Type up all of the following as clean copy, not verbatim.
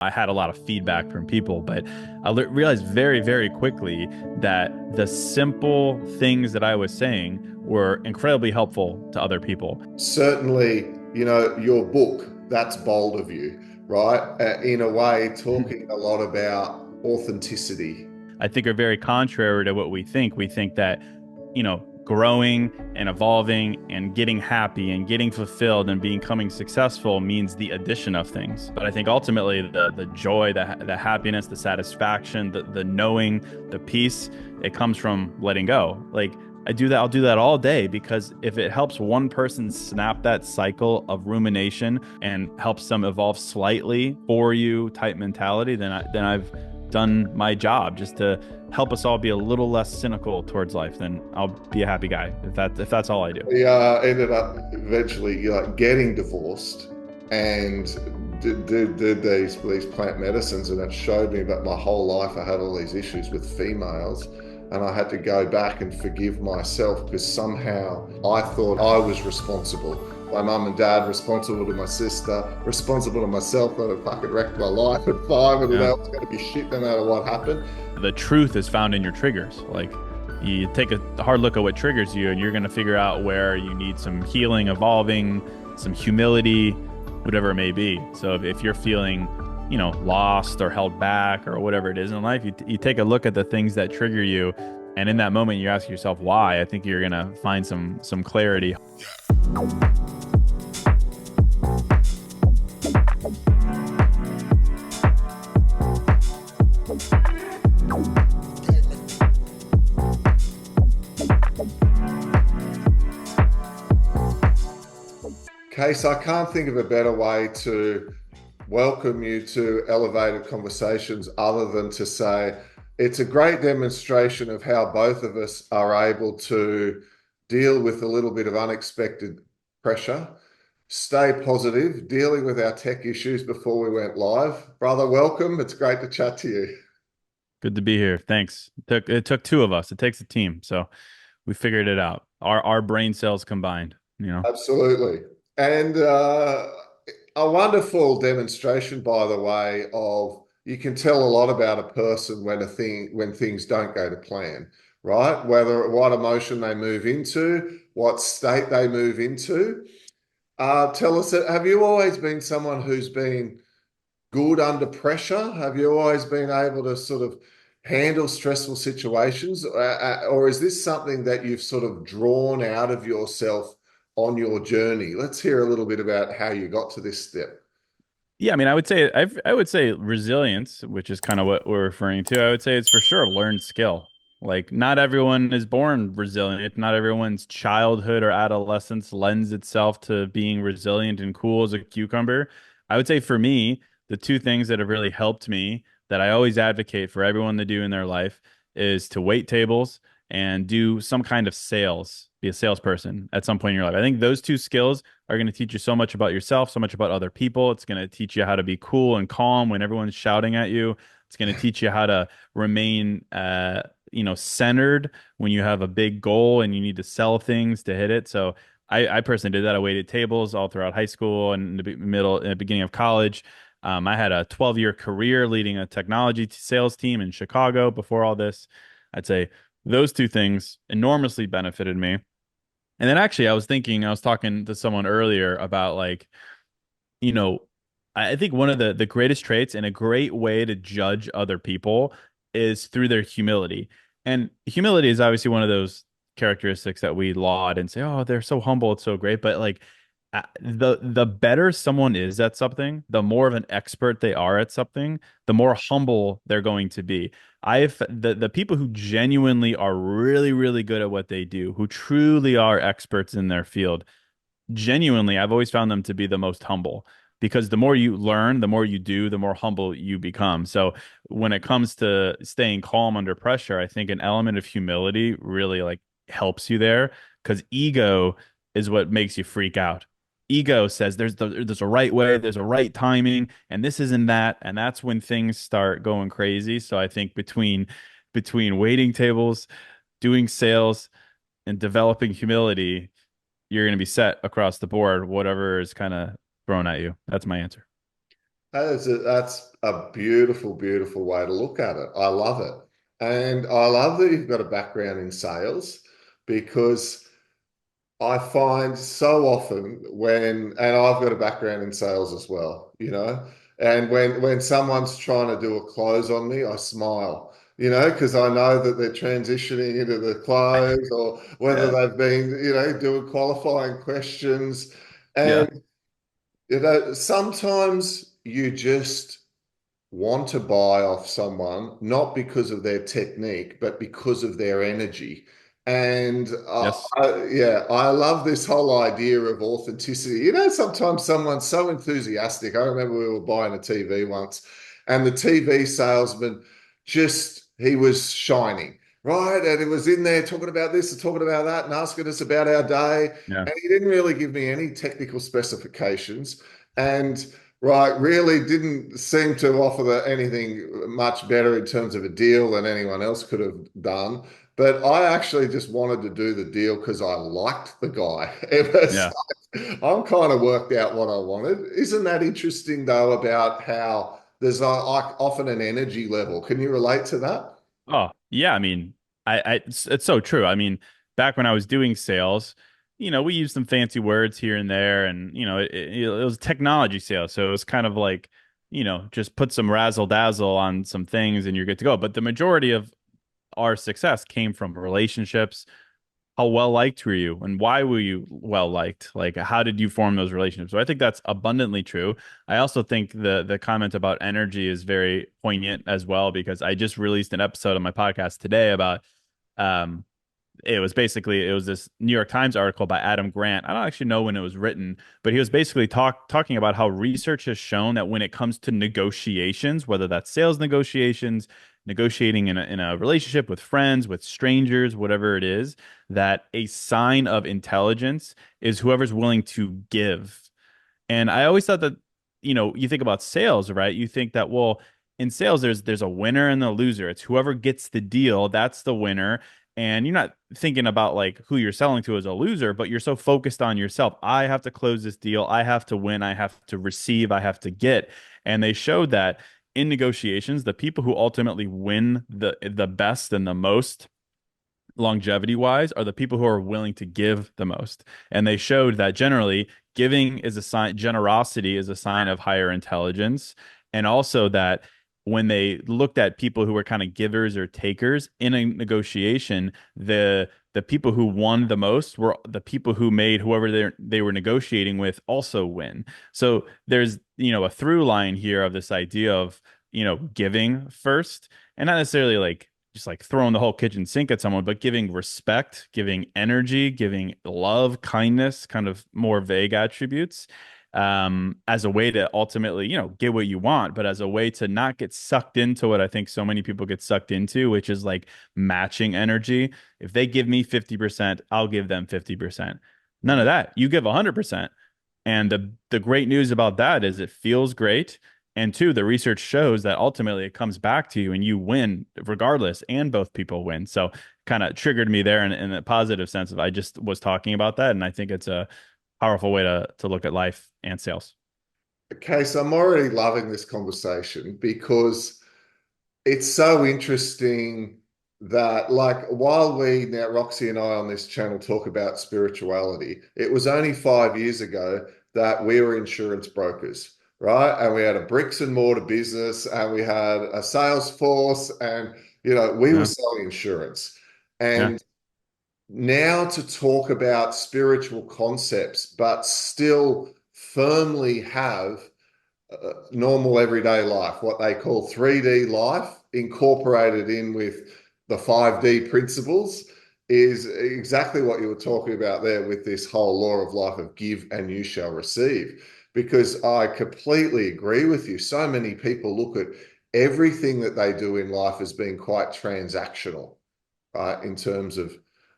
I had a lot of feedback from people, but I realized very, very quickly that the simple things that I was saying were incredibly helpful to other people. Certainly, your book, that's bold of you, right? In a way, talking a lot about authenticity. I think are very contrary to what we think. We think that, growing and evolving and getting happy and getting fulfilled and becoming successful means the addition of things. But I think ultimately the joy, the happiness, the satisfaction, the knowing, the peace, it comes from letting go. Like I do that, I'll do that all day because if it helps one person snap that cycle of rumination and helps them evolve slightly for you type mentality, then I've done my job just to help us all be a little less cynical towards life, then I'll be a happy guy if that's all I do. We ended up eventually getting divorced and did these plant medicines, and it showed me that my whole life I had all these issues with females. And I had to go back and forgive myself because somehow I thought I was responsible. My mum and dad responsible to my sister, responsible to myself that I fucking wrecked my life at five, and Yeah. that was going to be shit no matter what happened. The truth is found in your triggers. Like you take a hard look at what triggers you, and you're going to figure out where you need some healing, evolving, some humility, whatever it may be. So if you're feeling, lost or held back or whatever it is in life, you take a look at the things that trigger you. And in that moment, you ask yourself why. I think you're going to find some clarity. Case, I can't think of a better way to welcome you to Elevated Conversations other than to say it's a great demonstration of how both of us are able to deal with a little bit of unexpected pressure, stay positive, dealing with our tech issues before we went live. Brother, welcome. It's great to chat to you. Good to be here. Thanks. It took two of us. It takes a team. So we figured it out. Our brain cells combined. Absolutely. And a wonderful demonstration, by the way, of you can tell a lot about a person when things don't go to plan, right? Whether what emotion they move into, what state they move into. Tell us, have you always been someone who's been good under pressure? Have you always been able to sort of handle stressful situations? Or is this something that you've sort of drawn out of yourself on your journey? Let's hear a little bit about how you got to this step. Yeah, I mean, I would say resilience, which is kind of what we're referring to. I would say it's for sure a learned skill. Like not everyone is born resilient. Not everyone's childhood or adolescence lends itself to being resilient and cool as a cucumber. I would say for me, the two things that have really helped me that I always advocate for everyone to do in their life is to wait tables and do some kind of sales, be a salesperson at some point in your life. I think those two skills are going to teach you so much about yourself, so much about other people. It's going to teach you how to be cool and calm when everyone's shouting at you. It's going to teach you how to remain, centered when you have a big goal and you need to sell things to hit it. So I personally did that. I waited tables all throughout high school and the middle and the beginning of college. I had a 12-year career leading a technology sales team in Chicago before all this. I'd say those two things enormously benefited me. And then actually, I was talking to someone earlier about like, you know, I think one of the greatest traits and a great way to judge other people is through their humility. And humility is obviously one of those characteristics that we laud and say, "Oh, they're so humble, it's so great." But like the better someone is at something, the more of an expert they are at something, the more humble they're going to be. The people who genuinely are really, really good at what they do, who truly are experts in their field, genuinely, I've always found them to be the most humble because the more you learn, the more you do, the more humble you become. So when it comes to staying calm under pressure, I think an element of humility really like helps you there because ego is what makes you freak out. Ego says there's a right way, there's a right timing, and this isn't that, and that's when things start going crazy. So I think between waiting tables, doing sales, and developing humility, you're going to be set across the board, whatever is kind of thrown at you. That's my answer. That's a beautiful, beautiful way to look at it. I love it. And I love that you've got a background in sales because I find so often and I've got a background in sales as well, and when someone's trying to do a close on me, I smile, because I know that they're transitioning into the close or whether Yeah. they've been, doing qualifying questions. Yeah. And, sometimes you just want to buy off someone, not because of their technique, but because of their energy. And Yes. yeah, I love this whole idea of authenticity. Sometimes someone's so enthusiastic. I remember we were buying a TV once, and the TV salesman he was shining, right? And he was in there talking about this and talking about that and asking us about our day. Yeah. And he didn't really give me any technical specifications. And right, really didn't seem to offer anything much better in terms of a deal than anyone else could have done. But I actually just wanted to do the deal because I liked the guy. It was Yeah. I'm kind of worked out what I wanted. Isn't that interesting though about how there's like often an energy level? Can you relate to that? Oh, yeah. I mean, it's so true. I mean, back when I was doing sales, we used some fancy words here and there, and it was technology sales, so it was kind of like, just put some razzle dazzle on some things and you're good to go. But the majority of our success came from relationships. How well liked were you, and why were you well liked? Like, how did you form those relationships? So I think that's abundantly true. I also think the comment about energy is very poignant as well, because I just released an episode on my podcast today about um it was this New York Times article by Adam Grant. I don't actually know when it was written, but he was basically talking about how research has shown that when it comes to negotiations, whether that's sales negotiations, negotiating in a relationship with friends, with strangers, whatever it is, that a sign of intelligence is whoever's willing to give. And I always thought that, you think about sales, right? You think that, well, in sales, there's a winner and a loser. It's whoever gets the deal, that's the winner. And you're not thinking about like who you're selling to as a loser, but you're so focused on yourself. I have to close this deal. I have to win. I have to receive. I have to get. And they showed that in negotiations, the people who ultimately win the best and the most longevity wise are the people who are willing to give the most. And they showed that generally giving is a sign, generosity is a sign of higher intelligence. And also that when they looked at people who were kind of givers or takers in a negotiation, the people who won the most were the people who made whoever they were negotiating with also win. So there's, a through line here of this idea of, giving first, and not necessarily like just like throwing the whole kitchen sink at someone, but giving respect, giving energy, giving love, kindness, kind of more vague attributes, as a way to ultimately, get what you want, but as a way to not get sucked into what I think so many people get sucked into, which is like matching energy. If they give me 50%, I'll give them 50%. None of that. You give 100%. And the great news about that is it feels great. And two, the research shows that ultimately it comes back to you and you win regardless, and both people win. So kind of triggered me there in a positive sense of I just was talking about that. And I think it's a powerful way to look at life and sales. Okay, so I'm already loving this conversation because it's so interesting that, like, while we now, Roxy and I on this channel talk about spirituality, it was only 5 years ago that we were insurance brokers, right? And we had a bricks and mortar business and we had a sales force and, we were Yeah. selling insurance. Yeah. And now to talk about spiritual concepts, but still firmly have normal everyday life, what they call 3D life, incorporated in with the 5D principles, is exactly what you were talking about there with this whole law of life of give and you shall receive. Because I completely agree with you. So many people look at everything that they do in life as being quite transactional, right? In terms of,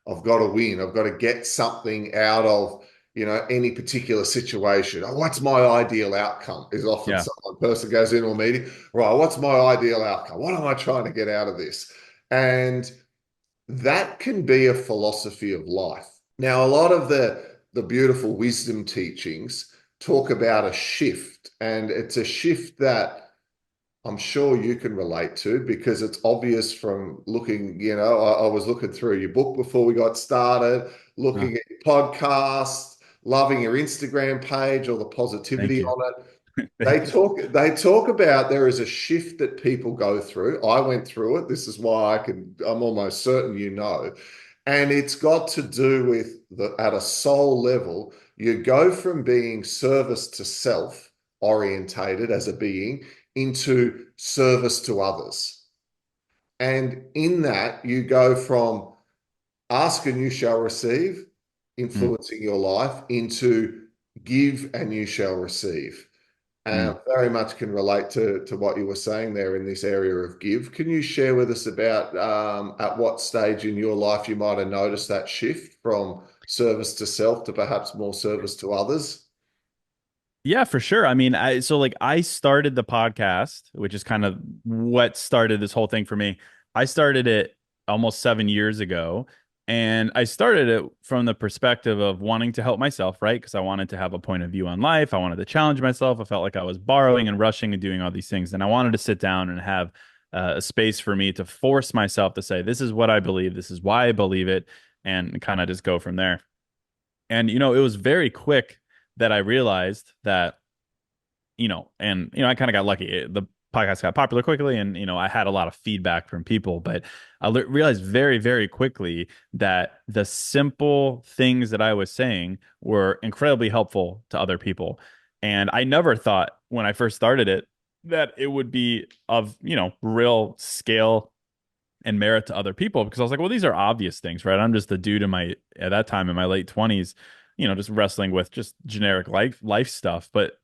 I've got to win, I've got to get something out of, any particular situation. Oh, what's my ideal outcome? Is often Yeah. some person goes into a meeting, right? What's my ideal outcome? What am I trying to get out of this? And that can be a philosophy of life. Now, a lot of the beautiful wisdom teachings talk about a shift, and it's a shift that I'm sure you can relate to because it's obvious from looking, I was looking through your book before we got started, Uh, looking at your podcast, loving your Instagram page, all the thank positivity you. on it. They Thank you. talk about there is a shift that people go through. I went through it. This is why I'm almost certain you know. And it's got to do with at a soul level, you go from being service to self orientated as a being into service to others. And in that, you go from ask and you shall receive, Mm, influencing your life, into give and you shall receive. mm. Very much can relate to what you were saying there in this area of give. Can you share with us about at what stage in your life you might have noticed that shift from service to self to perhaps more service to others? Yeah, for sure. I mean, I started the podcast, which is kind of what started this whole thing for me. I started it almost 7 years ago, and I started it from the perspective of wanting to help myself, right? Because I wanted to have a point of view on life. I wanted to challenge myself. I felt like I was borrowing and rushing and doing all these things, and I wanted to sit down and have a space for me to force myself to say, "This is what I believe. This is why I believe it," and kind of just go from there. And it was very quick that I realized that I kind of got lucky. The podcast got popular quickly, and I had a lot of feedback from people. But I realized very, very quickly that the simple things that I was saying were incredibly helpful to other people. And I never thought when I first started it that it would be of real scale and merit to other people, because I was like, well, these are obvious things, right? I'm just a dude at that time in my late 20s, just wrestling with just generic life stuff. But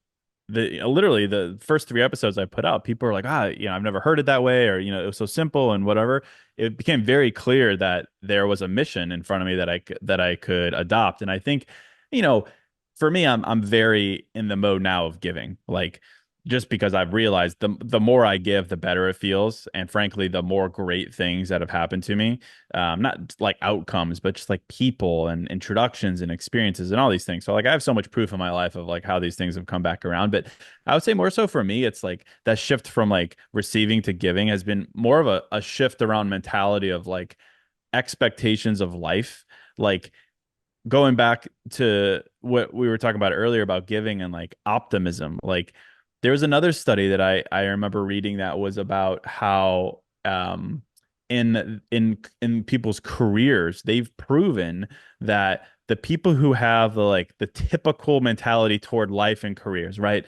the literally the first 3 episodes I put out, people are like, I've never heard it that way, or it was so simple and whatever. It became very clear that there was a mission in front of me that I could adopt. And I think, you know, for me, I'm very in the mode now of giving. Like, just because I've realized the more I give, the better it feels, and frankly, the more great things that have happened to me, not like outcomes, but just like people and introductions and experiences and all these things. So like I have so much proof in my life of like how these things have come back around. But I would say more so for me, it's like that shift from like receiving to giving has been more of a shift around mentality of like expectations of life. Like going back to what we were talking about earlier about giving and like optimism, like there was another study that I remember reading that was about how in people's careers they've proven that the people who have the typical mentality toward life and careers, right?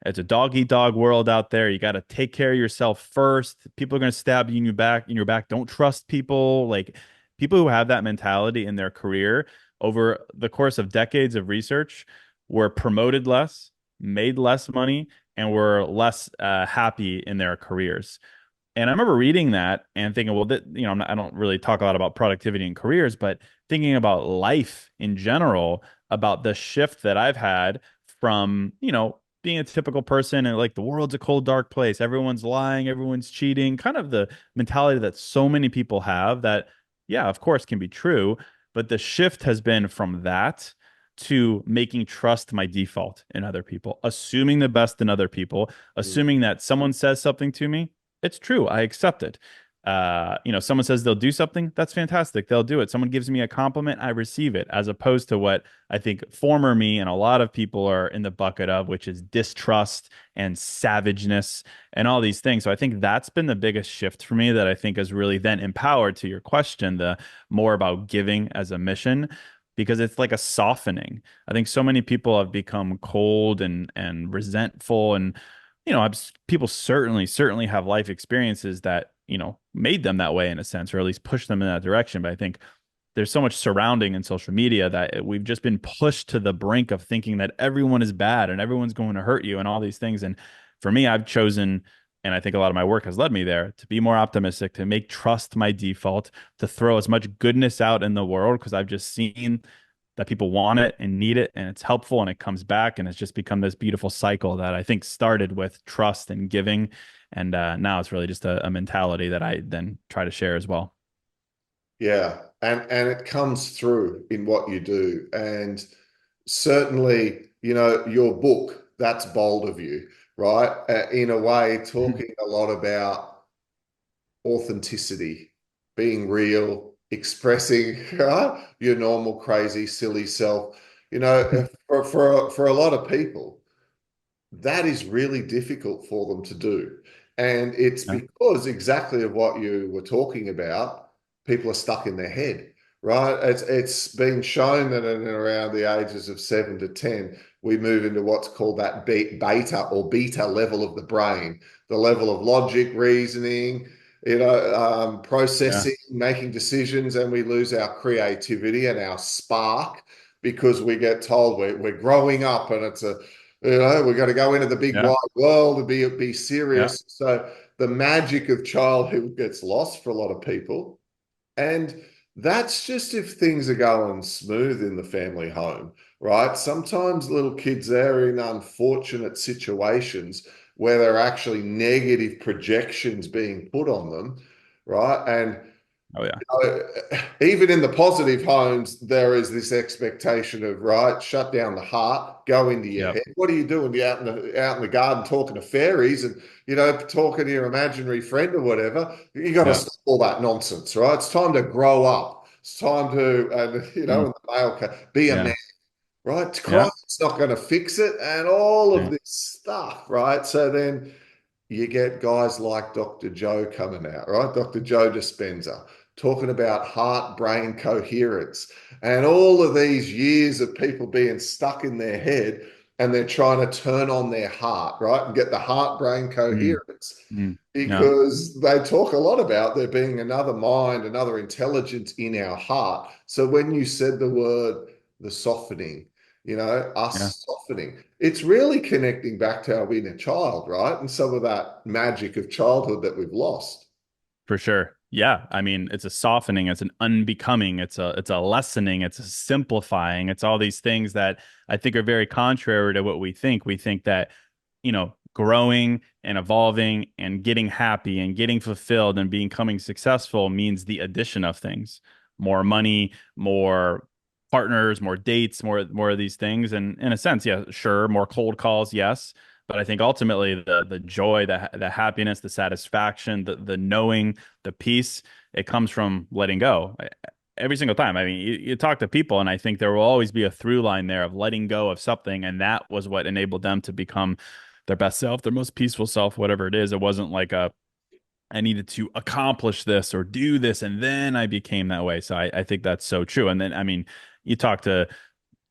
It's a dog eat dog world out there. You got to take care of yourself first. People are going to stab you in your back. Don't trust people. Like people who have that mentality in their career over the course of decades of research were promoted less, made less money, and were less happy in their careers. And I remember reading that and thinking, well, I don't really talk a lot about productivity and careers, but thinking about life in general, about the shift that I've had from, being a typical person and like the world's a cold, dark place. Everyone's lying, everyone's cheating, kind of the mentality that so many people have that, yeah, of course, can be true. But the shift has been from that to making trust my default in other people, assuming the best in other people, assuming that someone says something to me, it's true. I accept it. Someone says they'll do something, that's fantastic. They'll do it. Someone gives me a compliment, I receive it, as opposed to what I think former me and a lot of people are in the bucket of, which is distrust and savageness and all these things. So I think that's been the biggest shift for me that I think has really then empowered, to your question, the more about giving as a mission. Because it's like a softening. I think so many people have become cold and resentful, and people certainly have life experiences that, made them that way in a sense, or at least pushed them in that direction. But I think there's so much surrounding in social media that we've just been pushed to the brink of thinking that everyone is bad and everyone's going to hurt you and all these things. And for me, I've chosen, and I think a lot of my work has led me there, to be more optimistic, to make trust my default, to throw as much goodness out in the world, because I've just seen that people want it and need it, and it's helpful, and it comes back, and it's just become this beautiful cycle that I think started with trust and giving, and now it's really just a mentality that I then try to share as well. Yeah, and it comes through in what you do, and certainly. your book, that's bold of you, right? In a way, talking a lot about authenticity, being real, expressing your normal, crazy, silly self. For a lot of people, that is really difficult for them to do. And it's Yeah. because exactly of what you were talking about, people are stuck in their head, right? It's been shown that in around the ages of 7 to 10, we move into what's called that beta level of the brain, the level of logic, reasoning, Yeah. processing, making decisions, and we lose our creativity and our spark because we get told we're growing up and we've got to go into the big Yeah. wide world and be Yeah. serious. So the magic of childhood gets lost for a lot of people. And that's just if things are going smooth in the family home, right? Sometimes little kids are in unfortunate situations where there are actually negative projections being put on them, right? And Oh yeah. uh, even in the positive homes, there is this expectation of right, shut down the heart, go into your Yep. head. What are you doing? You're out in the garden talking to fairies and talking to your imaginary friend or whatever. You got to Yep. stop all that nonsense, right? It's time to grow up. It's time to, and Mm. in the male case, be a man, Yeah. right? Yeah. Crying's not going to fix it, and all of Yeah. this stuff, right? So then you get guys like Dr. Joe coming out, right? Dr. Joe Dispenza talking about heart brain coherence and all of these years of people being stuck in their head and they're trying to turn on their heart, right? And get the heart brain Mm. coherence Mm. Yeah. because they talk a lot about there being another mind, another intelligence in our heart. So when you said the word, the softening, Yeah. us softening, it's really connecting back to our inner child, right? And some of that magic of childhood that we've lost. For sure. Yeah. I mean, it's a softening, it's an unbecoming, it's a lessening, it's a simplifying. It's all these things that I think are very contrary to what we think. We think that, growing and evolving and getting happy and getting fulfilled and becoming successful means the addition of things. More money, more partners, more dates, more of these things. And in a sense, yeah, sure, more cold calls, yes. But I think ultimately the joy, the happiness, the satisfaction, the knowing, the peace, it comes from letting go. Every single time. I mean, you talk to people, and I think there will always be a through line there of letting go of something, and that was what enabled them to become their best self, their most peaceful self, whatever it is. It wasn't like I needed to accomplish this or do this, and then I became that way. So I think that's so true. And then, I mean, you talk to,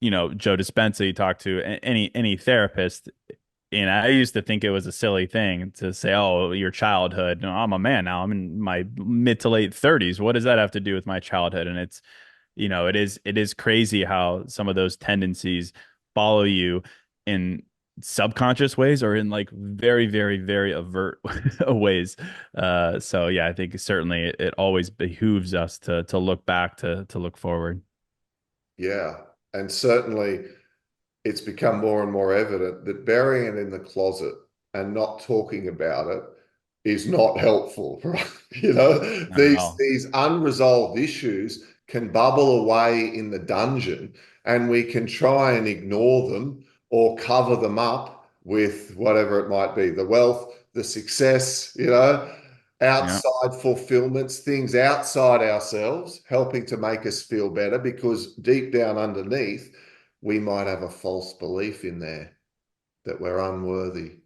Joe Dispenza, you talk to any therapist, and I used to think it was a silly thing to say, "Oh, your childhood." No, I'm a man now. I'm in my mid to late 30s. What does that have to do with my childhood? And it's, it is crazy how some of those tendencies follow you in subconscious ways or in like very, very, very overt ways. So yeah, I think certainly it always behooves us to look back, to look forward. Yeah. And certainly it's become more and more evident that burying it in the closet and not talking about it is not helpful, right? Not at These all. these unresolved issues can bubble away in the dungeon, and we can try and ignore them or cover them up with whatever it might be, the wealth, the success, Yeah, outside fulfillments, things outside ourselves, helping to make us feel better because deep down underneath, we might have a false belief in there that we're unworthy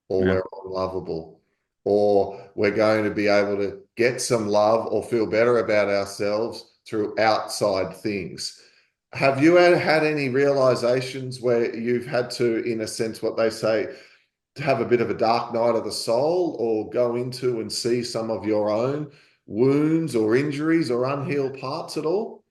or yeah. we're unlovable or we're going to be able to get some love or feel better about ourselves through outside things. Have you had any realizations where you've had to, in a sense, what they say, to have a bit of a dark night of the soul or go into and see some of your own wounds or injuries or unhealed parts at all?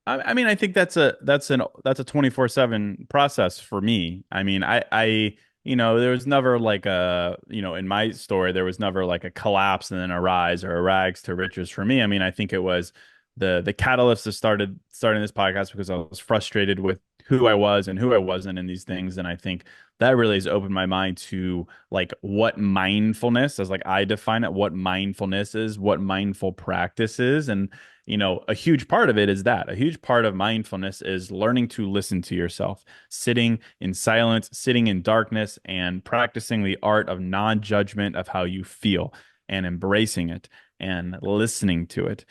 I mean, I think that's a 24/7 process for me. I mean, there was never like in my story, there was never like a collapse and then a rise or a rags to riches for me. I mean, I think it was the catalyst that starting this podcast because I was frustrated with who I was and who I wasn't in these things. And I think that really has opened my mind to like what mindfulness, as like I define it, what mindfulness is, what mindful practice is. And, a huge part of it is that a huge part of mindfulness is learning to listen to yourself, sitting in silence, sitting in darkness, and practicing the art of non-judgment of how you feel and embracing it and listening to it.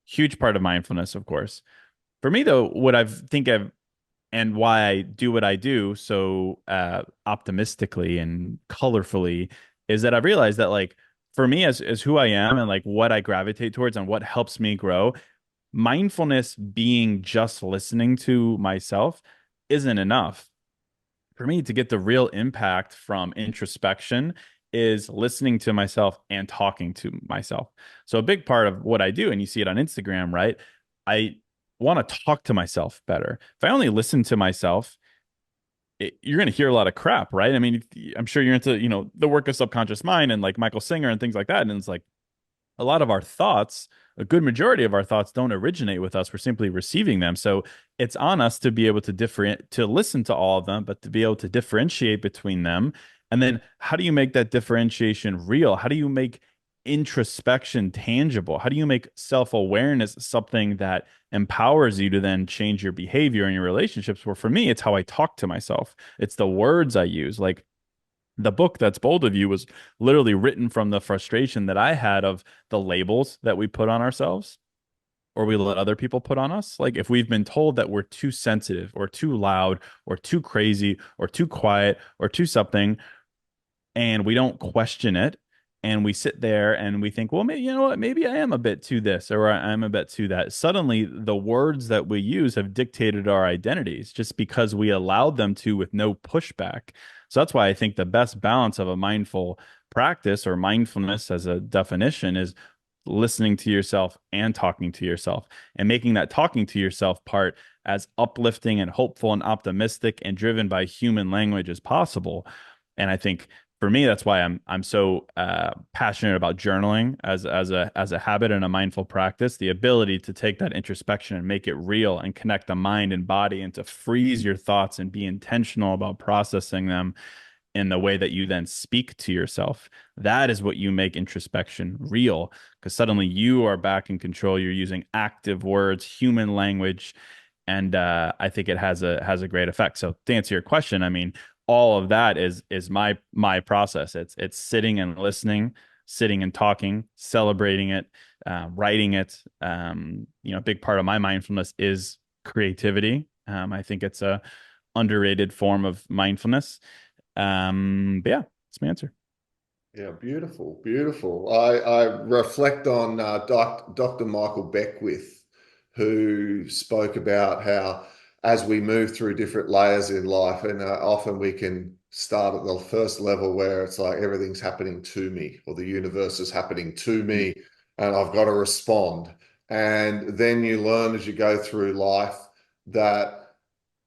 Huge part of mindfulness, of course. For me, though, what I think I've and why I do what I do so optimistically and colorfully is that I've realized that like for me as who I am and like what I gravitate towards and what helps me grow, mindfulness being just listening to myself isn't enough. For me to get the real impact from introspection is listening to myself and talking to myself. So a big part of what I do, and you see it on Instagram, right? I want to talk to myself better. If I only listen to myself, you're going to hear a lot of crap, right? I mean, I'm sure you're into, the work of subconscious mind and like Michael Singer and things like that. And it's like a lot of our thoughts, a good majority of our thoughts don't originate with us. We're simply receiving them. So it's on us to be able to different to listen to all of them, but to be able to differentiate between them. And then how do you make that differentiation real? How do you make introspection tangible? How do you make self-awareness something that empowers you to then change your behavior and your relationships? Well, for me, it's how I talk to myself. It's the words I use. Like the book that's bold of you was literally written from the frustration that I had of the labels that we put on ourselves or we let other people put on us. Like if we've been told that we're too sensitive or too loud or too crazy or too quiet or too something, and we don't question it and we sit there and we think, well, maybe you know what, maybe I am a bit to this or I'm a bit to that. Suddenly the words that we use have dictated our identities just because we allowed them to with no pushback. So that's why I think the best balance of a mindful practice or mindfulness as a definition is listening to yourself and talking to yourself and making that talking to yourself part as uplifting and hopeful and optimistic and driven by human language as possible. And I think for me, that's why I'm so passionate about journaling as a habit and a mindful practice. The ability to take that introspection and make it real and connect the mind and body and to freeze your thoughts and be intentional about processing them in the way that you then speak to yourself. That is what you make introspection real because suddenly you are back in control. You're using active words, human language, and I think it has a great effect. So to answer your question, I mean, all of that is my process. It's sitting and listening, sitting and talking, celebrating it, writing it. A big part of my mindfulness is creativity. I think it's a underrated form of mindfulness. But yeah, that's my answer. Yeah, beautiful, beautiful. I reflect on Dr. Michael Beckwith, who spoke about how as we move through different layers in life, and often we can start at the first level where it's like everything's happening to me, or the universe is happening to me, and I've got to respond. And then you learn as you go through life that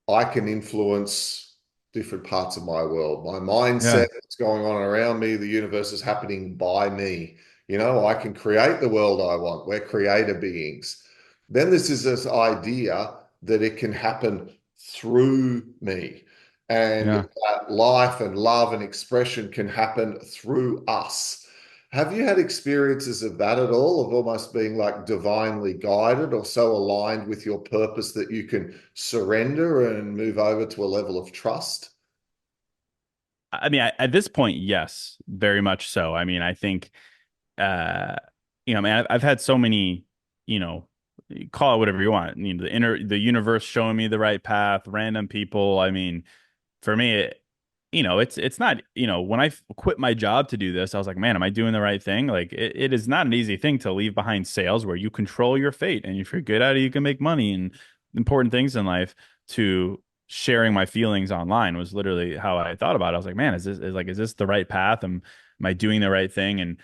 I can influence different parts of my world. My mindset, Yeah, what's going on around me, the universe is happening by me. I can create the world I want. We're creator beings. Then this idea that it can happen through me and yeah. that life and love and expression can happen through us. Have you had experiences of that at all, of almost being like divinely guided or so aligned with your purpose that you can surrender and move over to a level of trust? I mean, at this point, yes, very much so. I mean, I think, uh, I mean, I've had so many, you know, call it whatever you want. The universe showing me the right path, random people. I mean, for me, it's not, when I quit my job to do this, I was like, man, am I doing the right thing? Like, it is not an easy thing to leave behind sales where you control your fate. And if you're good at it, you can make money and important things in life to sharing my feelings online was literally how I thought about it. I was like, man, is this the right path? Am I doing the right thing? And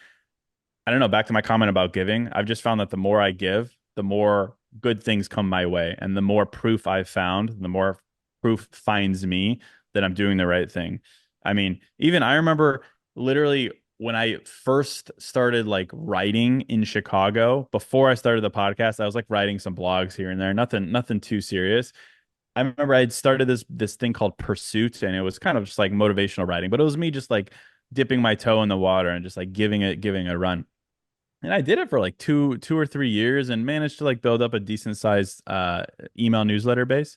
I don't know, back to my comment about giving, I've just found that the more I give, the more good things come my way. And the more proof I've found, the more proof finds me that I'm doing the right thing. I mean, even I remember literally when I first started like writing in Chicago, before I started the podcast, I was like writing some blogs here and there, nothing too serious. I remember I had started this thing called Pursuit, and it was kind of just like motivational writing, but it was me just like dipping my toe in the water and just like giving it a run. And I did it for like two or 3 years and managed to like build up a decent sized email newsletter base.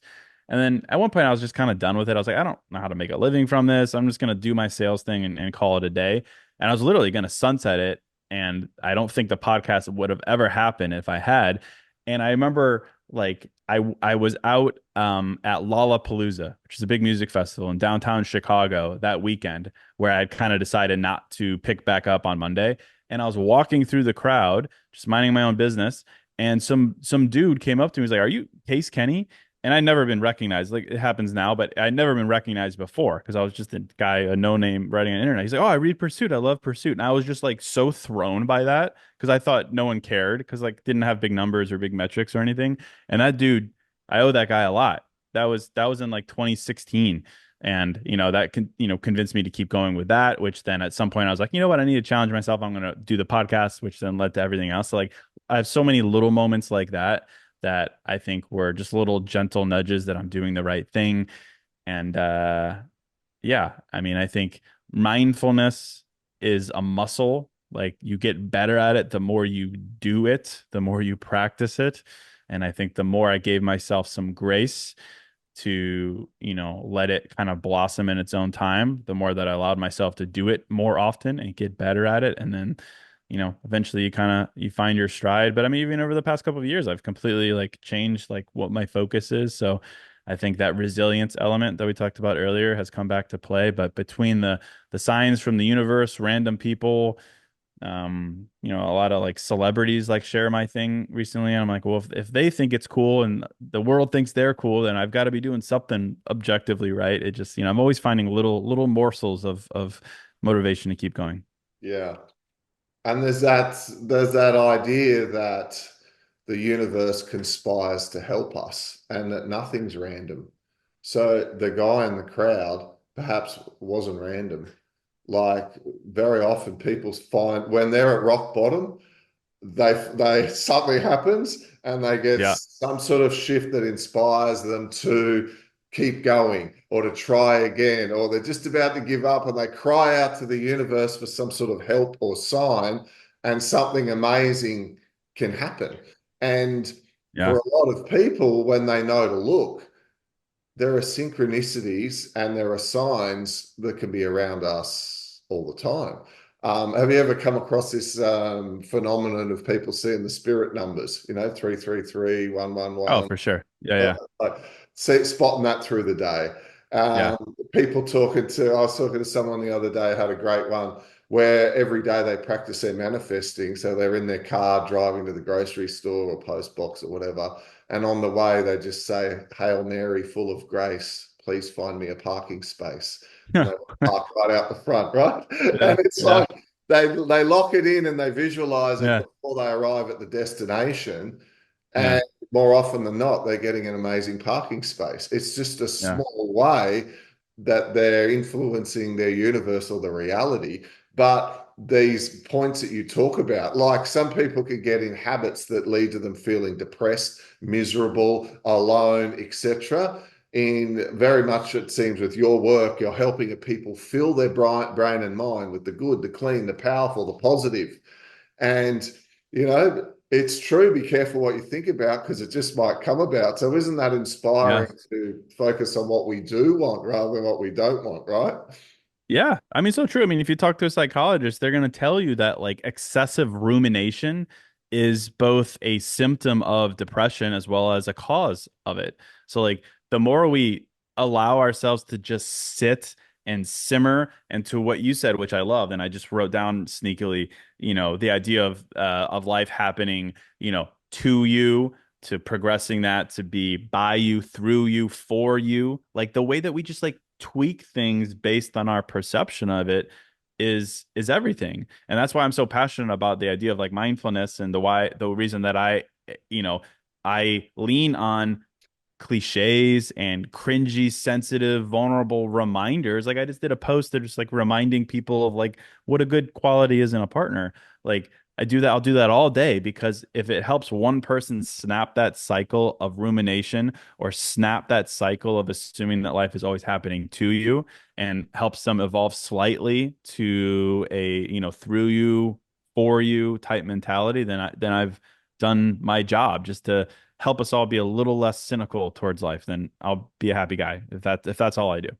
And then at one point I was just kind of done with it. I was like, I don't know how to make a living from this. I'm just gonna do my sales thing and call it a day. And I was literally gonna sunset it. And I don't think the podcast would have ever happened if I had. And I remember like I was out at Lollapalooza, which is a big music festival in downtown Chicago that weekend, where I kind of decided not to pick back up on Monday, and I was walking through the crowd, just minding my own business, and some dude came up to me. He's like, "Are you Case Kenny?" And I'd never been recognized. Like it happens now, but I'd never been recognized before because I was just a guy, a no name writing on the internet. He's like, "Oh, I read Pursuit. I love Pursuit." And I was just like so thrown by that because I thought no one cared because like didn't have big numbers or big metrics or anything. And that dude, I owe that guy a lot. That was in like 2016. And that can convinced me to keep going with that, which then at some point I was like, you know what, I need to challenge myself. I'm going to do the podcast, which then led to everything else. So like I have so many little moments like that that I think were just little gentle nudges that I'm doing the right thing. And yeah, I mean, I think mindfulness is a muscle. Like you get better at it the more you do it, the more you practice it. And I think the more I gave myself some grace to, let it kind of blossom in its own time, the more that I allowed myself to do it more often and get better at it. And then, eventually you find your stride. But I mean, even over the past couple of years, I've completely like changed like what my focus is. So I think that resilience element that we talked about earlier has come back to play. But between the signs from the universe, random people, a lot of like celebrities like share my thing recently, and I'm like, well, if they think it's cool and the world thinks they're cool, then I've got to be doing something objectively right. It just, I'm always finding little morsels of motivation to keep going. Yeah. And there's that idea that the universe conspires to help us and that nothing's random. So the guy in the crowd perhaps wasn't random. Like very often people find when they're at rock bottom, they something happens and they get Yeah, some sort of shift that inspires them to keep going or to try again, or they're just about to give up and they cry out to the universe for some sort of help or sign, and something amazing can happen. And for yeah, a lot of people, when they know to look, there are synchronicities and there are signs that can be around us all the time. Have you ever come across this phenomenon of people seeing the spirit numbers? 333, oh 111. for sure, yeah, Like, spotting that through the day. yeah, People talking to, I was talking to someone the other day, had a great one where every day they practice their manifesting. So they're in their car driving to the grocery store or post box or whatever. And on the way, they just say, Hail Mary, full of grace, please find me a parking space. And yeah, they park right out the front, right? yeah, And it's yeah, like they lock it in and they visualize it yeah, before they arrive at the destination. yeah, And more often than not, they're getting an amazing parking space. It's just a yeah, small way that they're influencing their universe or the reality. But these points that you talk about, like some people could get in habits that lead to them feeling depressed, miserable, alone, etc. In very much, it seems, with your work, you're helping people fill their brain and mind with the good, the clean, the powerful, the positive. And, it's true. Be careful what you think about because it just might come about. So, isn't that yeah. inspiring to focus on what we do want rather than what we don't want, right? Yeah, I mean, so true. I mean, if you talk to a psychologist, they're going to tell you that like excessive rumination is both a symptom of depression as well as a cause of it. So, like, the more we allow ourselves to just sit and simmer, and to what you said, which I love, and I just wrote down sneakily, the idea of life happening, to you, to progressing that to be by you, through you, for you, like the way that we just like tweak things based on our perception of it is everything. And that's why I'm so passionate about the idea of like mindfulness, and the reason that you know I lean on cliches and cringy, sensitive, vulnerable reminders. Like I just did a post that just like reminding people of like what a good quality is in a partner. Like I do that. I'll do that all day because if it helps one person snap that cycle of rumination or snap that cycle of assuming that life is always happening to you and helps them evolve slightly to a, through you, for you type mentality, then I've done my job just to help us all be a little less cynical towards life. Then I'll be a happy guy if that's all I do.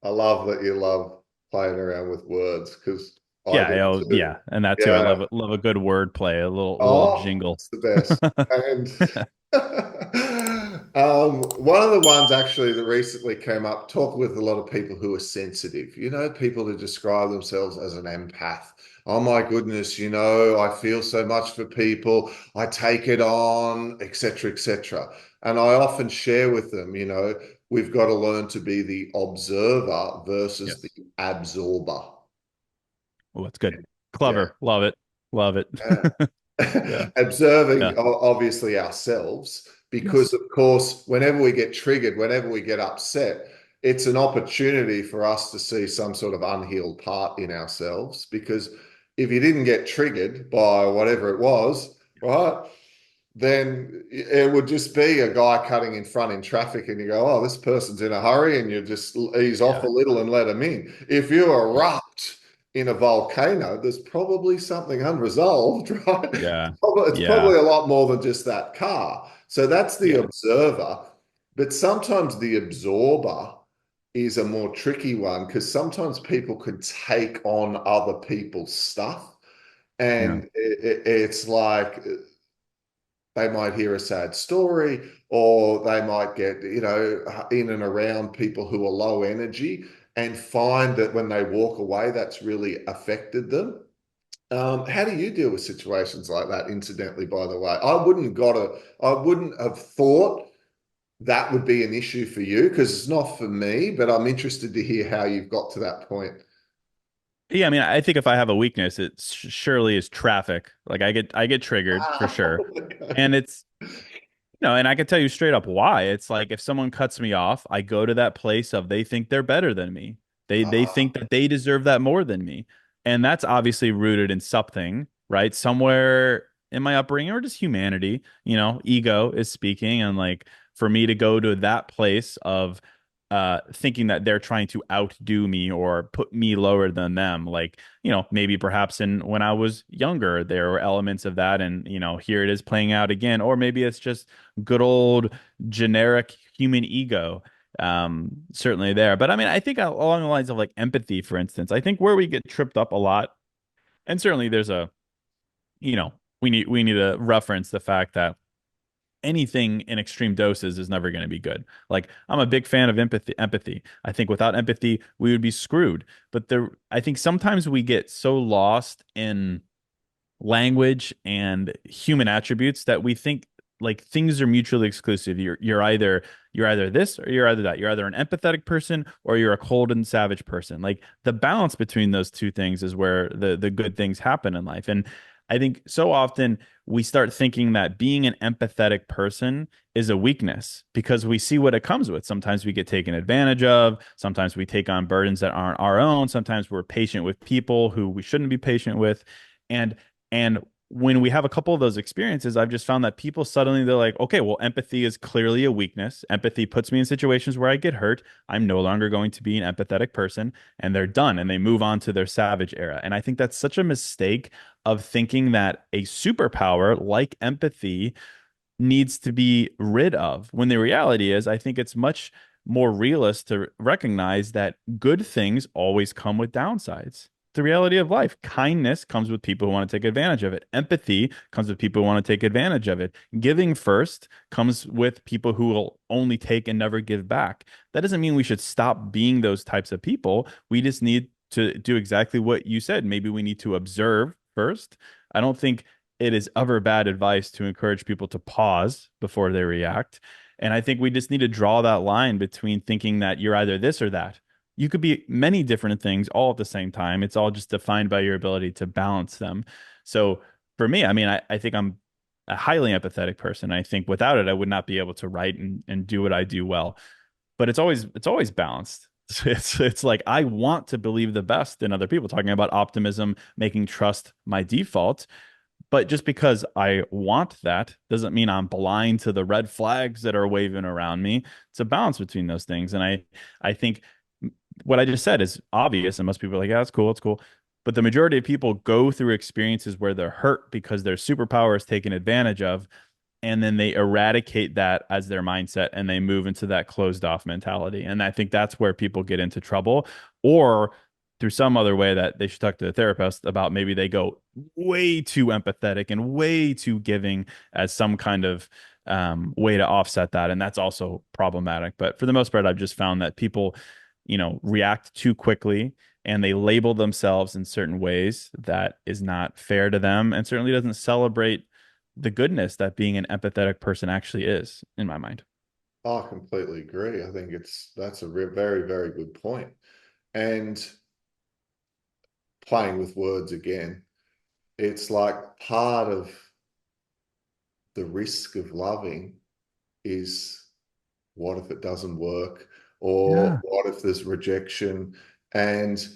I love that you love playing around with words because I Yeah, do yeah, too. and that too. I Yeah. love a good word play, a little Oh, jingle. it's the best. And one of the ones actually that recently came up, talk with a lot of people who are sensitive, people who describe themselves as an empath. Oh my goodness, I feel so much for people. I take it on, etc., etc. And I often share with them, we've got to learn to be the observer versus the Yes. absorber. Oh, that's good. Yeah. Clever. Love it. Love it. Yeah. Yeah. Observing Yeah. obviously ourselves, because Yes. of course, whenever we get triggered, whenever we get upset, it's an opportunity for us to see some sort of unhealed part in ourselves. Because if you didn't get triggered by whatever it was, right, then it would just be a guy cutting in front in traffic, and you go, "Oh, this person's in a hurry," and you just ease off a Yeah. little and let them in. If you Yeah. erupt in a volcano, there's probably something unresolved, right? Yeah. It's Yeah. probably a lot more than just that car. So that's the Yeah. observer, but sometimes the absorber is a more tricky one because sometimes people could take on other people's stuff. Yeah. And it's like they might hear a sad story, or they might get, in and around people who are low energy and find that when they walk away, that's really affected them. How do you deal with situations like that, incidentally, by the way? I wouldn't have thought that would be an issue for you because it's not for me, but I'm interested to hear how you've got to that point. Yeah, I mean, I think if I have a weakness, it surely is traffic. Like I get triggered for sure. Okay. And it's and I can tell you straight up why. It's like if someone cuts me off, I go to that place of they think they're better than me. They Ah, think that they deserve that more than me. And that's obviously rooted in something, right? Somewhere in my upbringing or just humanity, ego is speaking and like for me to go to that place of thinking that they're trying to outdo me or put me lower than them, like maybe perhaps in when I was younger there were elements of that, and here it is playing out again, or maybe it's just good old generic human ego, certainly there. But I mean, I think along the lines of like empathy, for instance, I think where we get tripped up a lot, and certainly there's a you know we need to reference the fact that anything in extreme doses is never going to be good. Like I'm a big fan of empathy. I think without empathy, we would be screwed. But I think sometimes we get so lost in language and human attributes that we think like things are mutually exclusive. You're either this or you're either that. You're either an empathetic person or you're a cold and savage person. Like the balance between those two things is where the good things happen in life. And I think so often we start thinking that being an empathetic person is a weakness because we see what it comes with. Sometimes we get taken advantage of. Sometimes we take on burdens that aren't our own. Sometimes we're patient with people who we shouldn't be patient with. And and when we have a couple of those experiences, I've just found that people suddenly they're like, okay, well, empathy is clearly a weakness. Empathy puts me in situations where I get hurt. I'm no longer going to be an empathetic person, and they're done and they move on to their savage era. And I think that's such a mistake of thinking that a superpower like empathy needs to be rid of. When the reality is, I think it's much more realist to recognize that good things always come with downsides. The reality of life. Kindness comes with people who want to take advantage of it. Empathy comes with people who want to take advantage of it. Giving first comes with people who will only take and never give back. That doesn't mean we should stop being those types of people. We just need to do exactly what you said. Maybe we need to observe first. I don't think it is ever bad advice to encourage people to pause before they react. And I think we just need to draw that line between thinking that you're either this or that. You could be many different things all at the same time. It's all just defined by your ability to balance them. So for me, I mean, I think I'm a highly empathetic person. I think without it, I would not be able to write and do what I do well. But it's always balanced. It's like I want to believe the best in other people, talking about optimism, making trust my default, But just because I want that doesn't mean I'm blind to the red flags that are waving around me. It's a balance between those things. And I think what I just said is obvious, and most people are like, yeah, it's cool, it's cool. But the majority of people go through experiences where they're hurt because their superpower is taken advantage of, and then they eradicate that as their mindset and they move into that closed off mentality. And I think that's where people get into trouble, or through some other way that they should talk to the therapist about. Maybe they go way too empathetic and way too giving as some kind of way to offset that. And that's also problematic. But for the most part, I've just found that people, react too quickly and they label themselves in certain ways that is not fair to them and certainly doesn't celebrate the goodness that being an empathetic person actually is, in my mind. I completely agree. I think that's a very, very good point. And playing with words again, it's like part of the risk of loving is, what if it doesn't work? Or Yeah. what if there's rejection? And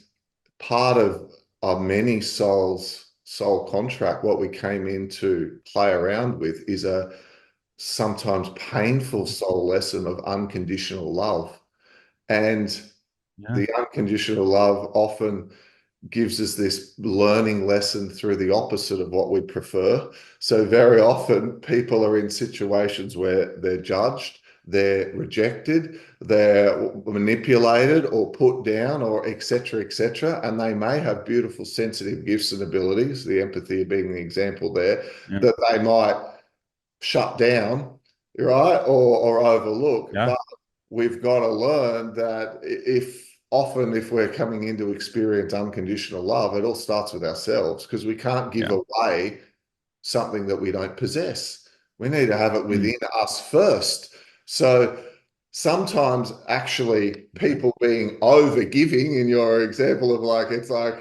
part of our many soul contract, what we came in to play around with is a sometimes painful soul lesson of unconditional love. And Yeah. the unconditional love often gives us this learning lesson through the opposite of what we prefer. So very often people are in situations where they're judged, they're rejected, they're manipulated or put down, or etc., etc. And they may have beautiful sensitive gifts and abilities, the empathy being the example there, Yeah. that they might shut down, right, or overlook. Yeah. But we've got to learn that if we're coming in to experience unconditional love, it all starts with ourselves, because we can't give Yeah. away something that we don't possess. We need to have it Mm. within us first. So sometimes actually Okay. people being over giving, in your example of like, it's like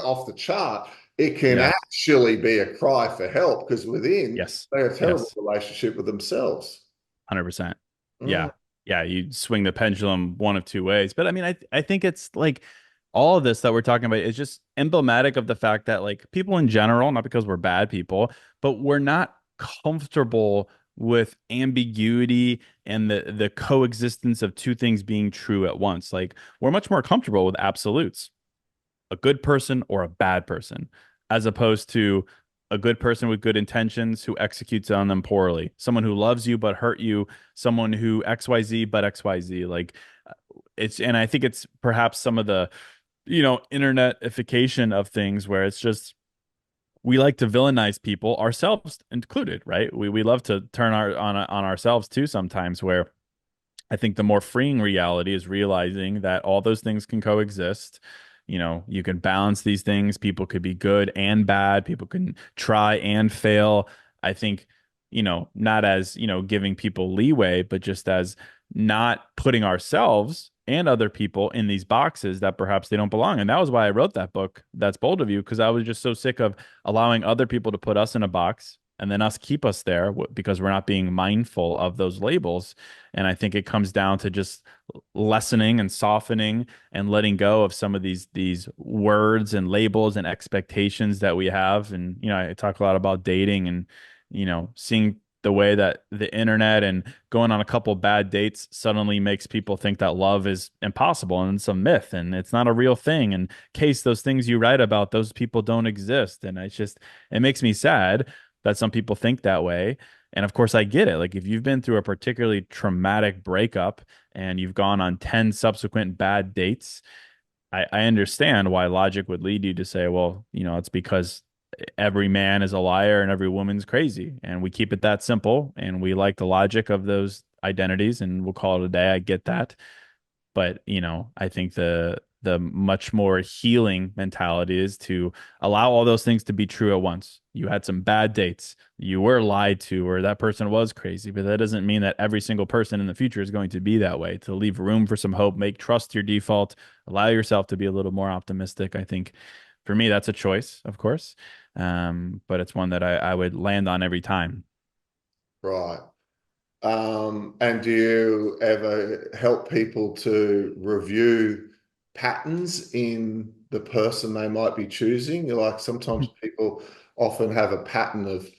off the chart, it can Yeah. actually be a cry for help, because within Yes. they have a terrible Yes. relationship with themselves. 100%. Mm, Yeah. Yeah. You swing the pendulum one of two ways. But I mean, I think it's like all of this that we're talking about is just emblematic of the fact that like people in general, not because we're bad people, but we're not comfortable with ambiguity and the coexistence of two things being true at once. Like we're much more comfortable with absolutes, a good person or a bad person, as opposed to a good person with good intentions who executes on them poorly, someone who loves you but hurt you, someone who XYZ but XYZ. Like and I think it's perhaps some of the, internetification of things where it's just we like to villainize people, ourselves included, right? We love to turn on ourselves too sometimes, where I think the more freeing reality is realizing that all those things can coexist. You can balance these things. People could be good and bad. People can try and fail. I think, not as, giving people leeway, but just as not putting ourselves and other people in these boxes that perhaps they don't belong. And that was why I wrote that book, That's Bold of You, because I was just so sick of allowing other people to put us in a box and then us keep us there because we're not being mindful of those labels. And I think it comes down to just lessening and softening and letting go of some of these words and labels and expectations that we have. And I talk a lot about dating and seeing the way that the internet and going on a couple bad dates suddenly makes people think that love is impossible and it's a myth and it's not a real thing. And case those things you write about, those people don't exist. And it makes me sad that some people think that way. And of course, I get it. Like, if you've been through a particularly traumatic breakup and you've gone on 10 subsequent bad dates, I understand why logic would lead you to say, well, it's because every man is a liar and every woman's crazy. And we keep it that simple. And we like the logic of those identities and we'll call it a day. I get that. But, I think the much more healing mentality is to allow all those things to be true at once. You had some bad dates, you were lied to, or that person was crazy, but that doesn't mean that every single person in the future is going to be that way. To leave room for some hope, make trust your default, allow yourself to be a little more optimistic. I think for me, that's a choice, of course. But it's one that I would land on every time. right. And do you ever help people to review patterns in the person they might be choosing? Like sometimes people often have a pattern of,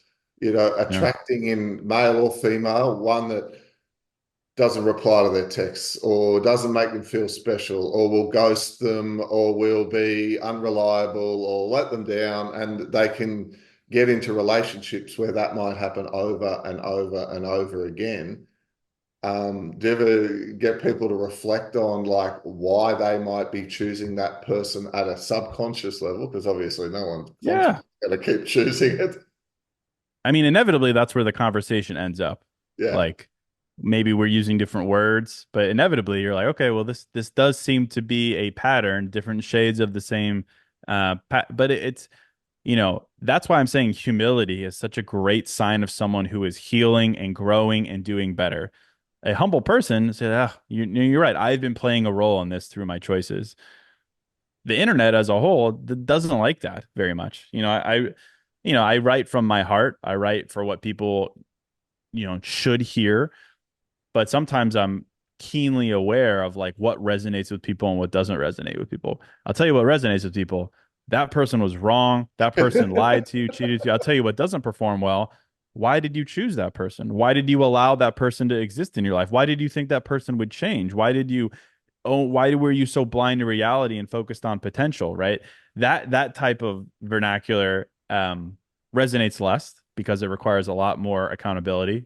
Yeah. attracting in male or female, one that doesn't reply to their texts or doesn't make them feel special or will ghost them or will be unreliable or let them down, and they can get into relationships where that might happen over and over and over again. Do you ever get people to reflect on like why they might be choosing that person at a subconscious level? Because obviously no one's conscious Yeah. going to keep choosing it. I mean, inevitably, that's where the conversation ends up. Yeah. Like maybe we're using different words, but inevitably you're like, okay, well, this does seem to be a pattern, different shades of the same but it's that's why I'm saying humility is such a great sign of someone who is healing and growing and doing better. A humble person said, ah, you're right. I've been playing a role in this through my choices. The internet as a whole doesn't like that very much. I write from my heart. I write for what people, should hear, but sometimes I'm keenly aware of like what resonates with people and what doesn't resonate with people. I'll tell you what resonates with people. That person was wrong. That person lied to you, cheated to you. I'll tell you what doesn't perform well. Why did you choose that person? Why did you allow that person to exist in your life? Why did you think that person would change? Why were you so blind to reality and focused on potential, right? That type of vernacular resonates less because it requires a lot more accountability.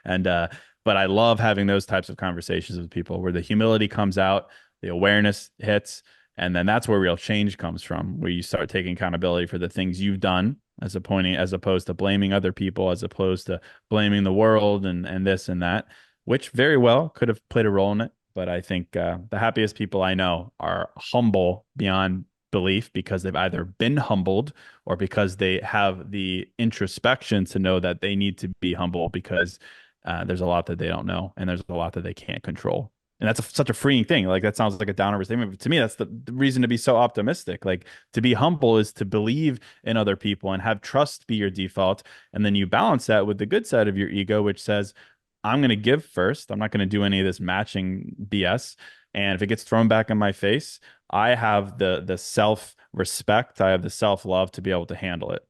and But I love having those types of conversations with people where the humility comes out, the awareness hits, and then that's where real change comes from, where you start taking accountability for the things you've done as opposed to blaming other people, as opposed to blaming the world and this and that, which very well could have played a role in it. But I think the happiest people I know are humble beyond belief because they've either been humbled or because they have the introspection to know that they need to be humble because there's a lot that they don't know and there's a lot that they can't control. And that's such a freeing thing. Like that sounds like a downer statement, but to me, that's the reason to be so optimistic. Like to be humble is to believe in other people and have trust be your default. And then you balance that with the good side of your ego, which says, I'm going to give first. I'm not going to do any of this matching BS. And if it gets thrown back in my face, I have the self respect, I have the self love to be able to handle it.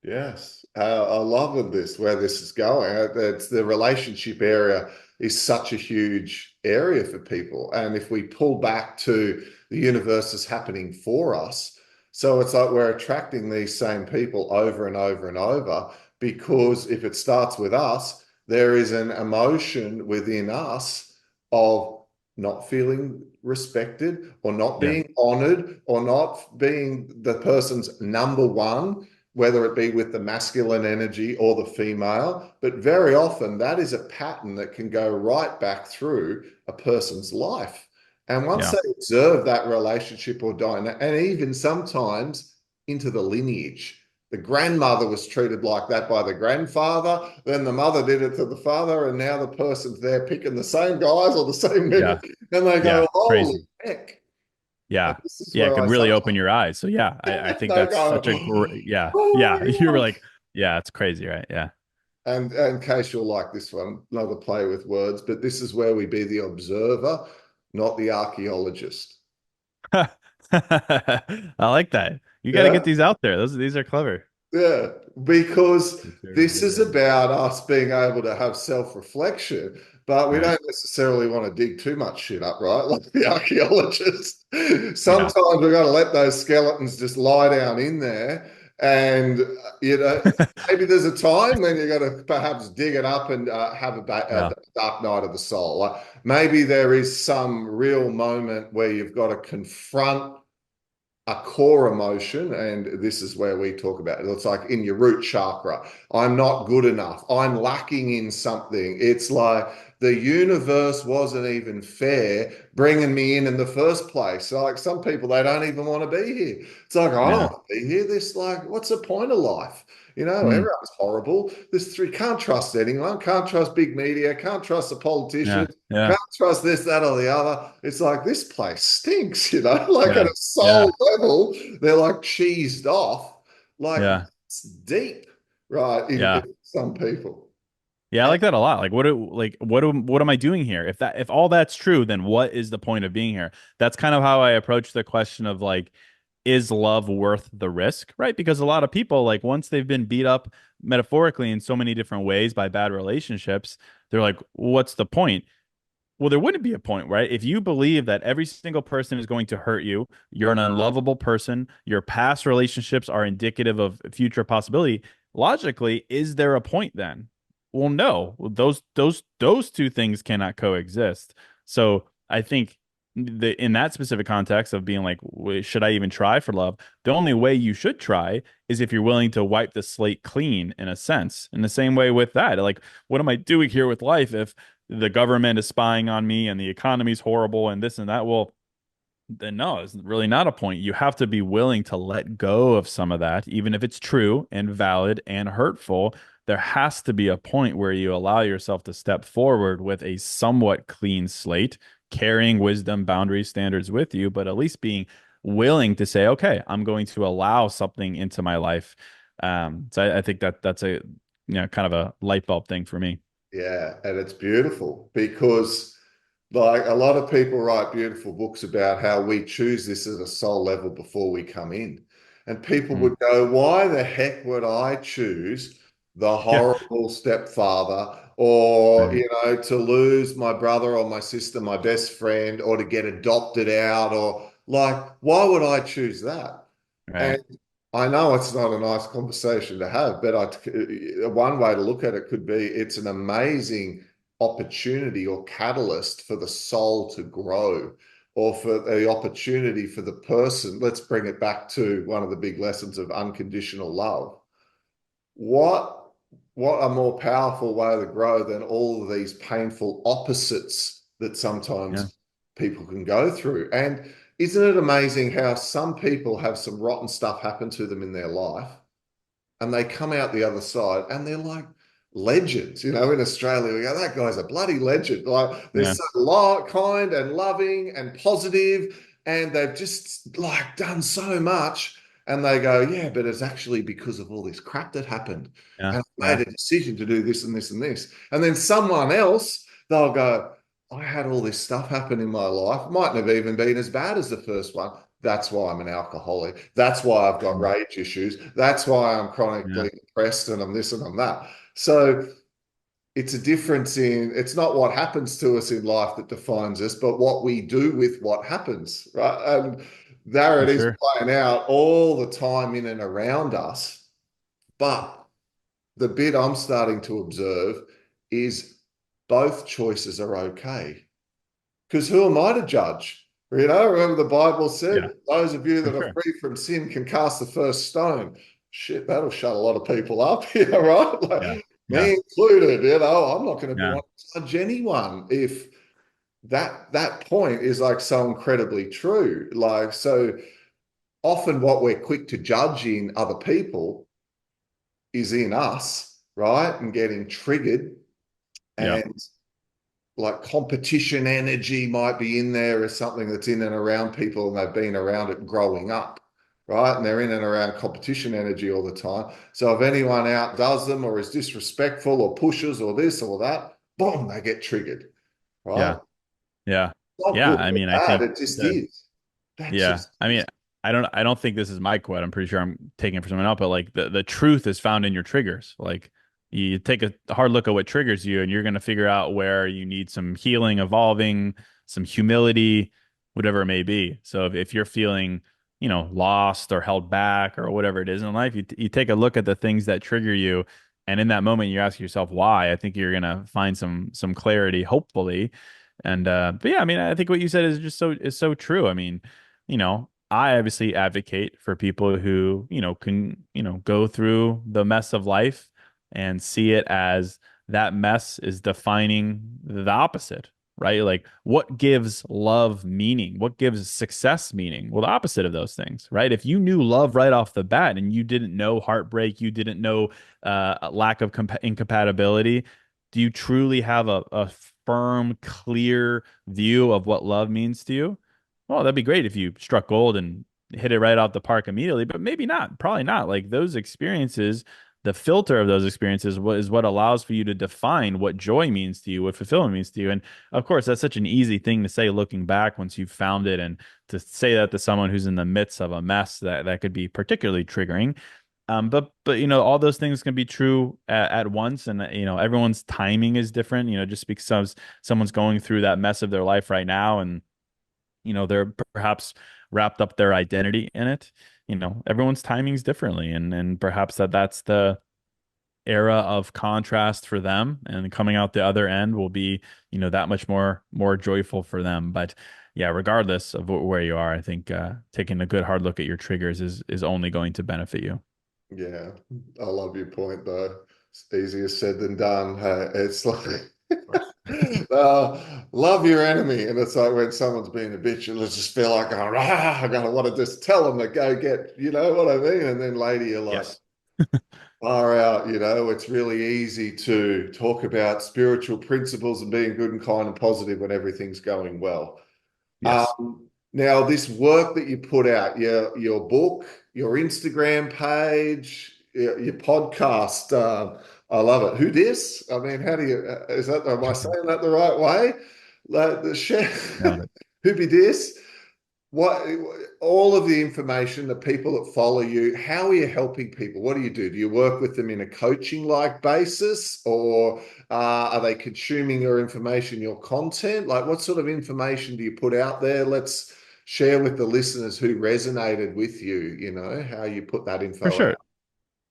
Yes, I love this where this is going. It's the relationship area is such a huge area for people, and if we pull back to the universe is happening for us, so it's like we're attracting these same people over and over and over because if it starts with us, there is an emotion within us of not feeling respected or not Yeah. being honored or not being the person's number one, whether it be with the masculine energy or the female. But very often that is a pattern that can go right back through a person's life. And once Yeah. they observe that relationship or dynamic, and even sometimes into the lineage, the grandmother was treated like that by the grandfather, then the mother did it to the father, and now the person's there picking the same guys or the same men, Yeah. and they Yeah. go, holy Crazy. heck. And Yeah. this is Yeah. It where can I really open sometimes your eyes. So yeah, I think they that's go, such a great, yeah. oh Yeah. my You were God. like, yeah, it's crazy, right? Yeah. And in case you'll like this one, another play with words, but this is where we be the observer, not the archaeologist. I like that. You got to get Yeah. these out there. These are clever. Yeah. Because this is Observer. about us being able to have self-reflection, but we Right. don't necessarily want to dig too much shit up, right? Like the archaeologist. Yeah. Sometimes we've got to let those skeletons just lie down in there. And, you know, maybe there's a time when you've got to perhaps dig it up and have a Yeah. dark night of the soul. Like maybe there is some real moment where you've got to confront a core emotion, and this is where we talk about it. It's like in your root chakra. I'm not good enough. I'm lacking in something. It's like the universe wasn't even fair bringing me in the first place. So like some people, they don't even want to be here. It's like, I don't Yeah. want to be here. This like, what's the point of life? You know, Mm. everyone's horrible. There's three, can't trust anyone, can't trust big media, can't trust the Yeah. politicians, Yeah. can't trust this, that, or the other. It's like this place stinks, you know, like at Yeah. a soul Yeah. level, they're like cheesed off. Like Yeah. it's deep, right? In Yeah. some people. Yeah, I And like that a lot. What am I doing here? If all that's true, then what is the point of being here? That's kind of how I approach the question of like, is love worth the risk, right? Because a lot of people, like, once they've been beat up metaphorically in so many different ways by bad relationships, they're like, what's the point? Well, there wouldn't be a point, right? If you believe that every single person is going to hurt you, you're an unlovable person, your past relationships are indicative of future possibility, logically, is there a point then? Well, no. Those two things cannot coexist. So I think in that specific context of being like, should I even try for love? The only way you should try is if you're willing to wipe the slate clean in a sense. In the same way with that, like, what am I doing here with life if the government is spying on me and the economy's horrible and this and that? Well, then no, it's really not a point. You have to be willing to let go of some of that, even if it's true and valid and hurtful. There has to be a point where you allow yourself to step forward with a somewhat clean slate, carrying wisdom, boundaries, standards with you, but at least being willing to say, okay, I'm going to allow something into my life. So I think that that's a kind of a light bulb thing for me. Yeah, and it's beautiful because like a lot of people write beautiful books about how we choose this at a soul level before we come in. And people Mm. would go, why the heck would I choose the Yeah. horrible stepfather or, Right. to lose my brother or my sister, my best friend, or to get adopted out or like, why would I choose that? Right. And I know it's not a nice conversation to have, but one way to look at it could be it's an amazing opportunity or catalyst for the soul to grow or for the opportunity for the person. Let's bring it back to one of the big lessons of unconditional love. What what a more powerful way to grow than all of these painful opposites that Yeah. sometimes people can go through. And isn't it amazing how some people have some rotten stuff happen to them in their life and they come out the other side and they're like legends. In Australia, we go, that guy's a bloody legend. Like they're Yeah. so kind and loving and positive, and they've just like done so much. And they go, yeah, but it's actually because of all this crap that happened. Yeah. And I Yeah. made a decision to do this and this and this. And then someone else, they'll go, I had all this stuff happen in my life. Mightn't have even been as bad as the first one. That's why I'm an alcoholic. That's why I've got Mm. rage issues. That's why I'm Yeah. chronically depressed and I'm this and I'm that. So it's a difference it's not what happens to us in life that defines us, but what we do with what happens, right? And there For it is sure. playing out all the time in and around us. But the bit I'm starting to observe is both choices are okay. Because who am I to judge? Remember the Bible Yeah. said, those of you For that are sure. free from sin can cast the first stone. Shit, that'll shut a lot of people up here, right? Yeah. Like Yeah. me included, I'm not going to Yeah. want to judge anyone if that point is like so incredibly true. Like, so often what we're quick to judge in other people is in us, right? And getting triggered. Yeah. And like competition energy might be in there as something that's in and around people and they've been around it growing up, right? And they're in and around competition energy all the time. So if anyone outdoes them or is disrespectful or pushes or this or that, boom, they get triggered, right? Yeah. Yeah. Not Yeah. good I or mean, I bad, think it just the is. That yeah. just I mean, is. I don't think this is my quote. I'm pretty sure I'm taking it from someone else, but like the truth is found in your triggers. Like you take a hard look at what triggers you and you're going to figure out where you need some healing, evolving, some humility, whatever it may be. So if you're feeling, lost or held back or whatever it is in life, you take a look at the things that trigger you, and in that moment you ask yourself why. I think you're going to find some clarity, hopefully. And but yeah, I mean, I think what you said is so true. I mean, I obviously advocate for people who, can, go through the mess of life and see it as that mess is defining the opposite, right? Like what gives love meaning? What gives success meaning? Well, the opposite of those things, right? If you knew love right off the bat and you didn't know heartbreak, you didn't know a lack of incompatibility, do you truly have a firm, clear view of what love means to you? Well, that'd be great if you struck gold and hit it right out the park immediately, but maybe not, probably not. Like those experiences the filter of those experiences is what allows for you to define what joy means to you, what fulfillment means to you. And of course, that's such an easy thing to say looking back once you've found it, and to say that to someone who's in the midst of a mess, that could be particularly triggering. But all those things can be true at once, and everyone's timing is different. Just because someone's going through that mess of their life right now, and they're perhaps wrapped up their identity in it. Everyone's timing's differently, and perhaps that's the era of contrast for them, and coming out the other end will be that much more joyful for them. But yeah, regardless of where you are, I think taking a good hard look at your triggers is only going to benefit you. Yeah, I love your point though. It's easier said than done. Hey, it's like Of course. love your enemy, and it's like when someone's being a bitch, you just feel like, I gotta want to just tell them to go get, you know what I mean? And then later you're like, Yes. far out, it's really easy to talk about spiritual principles and being good and kind and positive when everything's going well. Yes. Now, this work that you put out, your book, your Instagram page, your podcast, I love it. Who dis? I mean, how do you, am I saying that the right way? Like the chef, Nailed it. who be dis? What, all of the information, the people that follow you, how are you helping people? What do you do? Do you work with them in a coaching like basis, or are they consuming your information, your content? Like, what sort of information do you put out there? Let's share with the listeners who resonated with you, how you put that For info sure. out.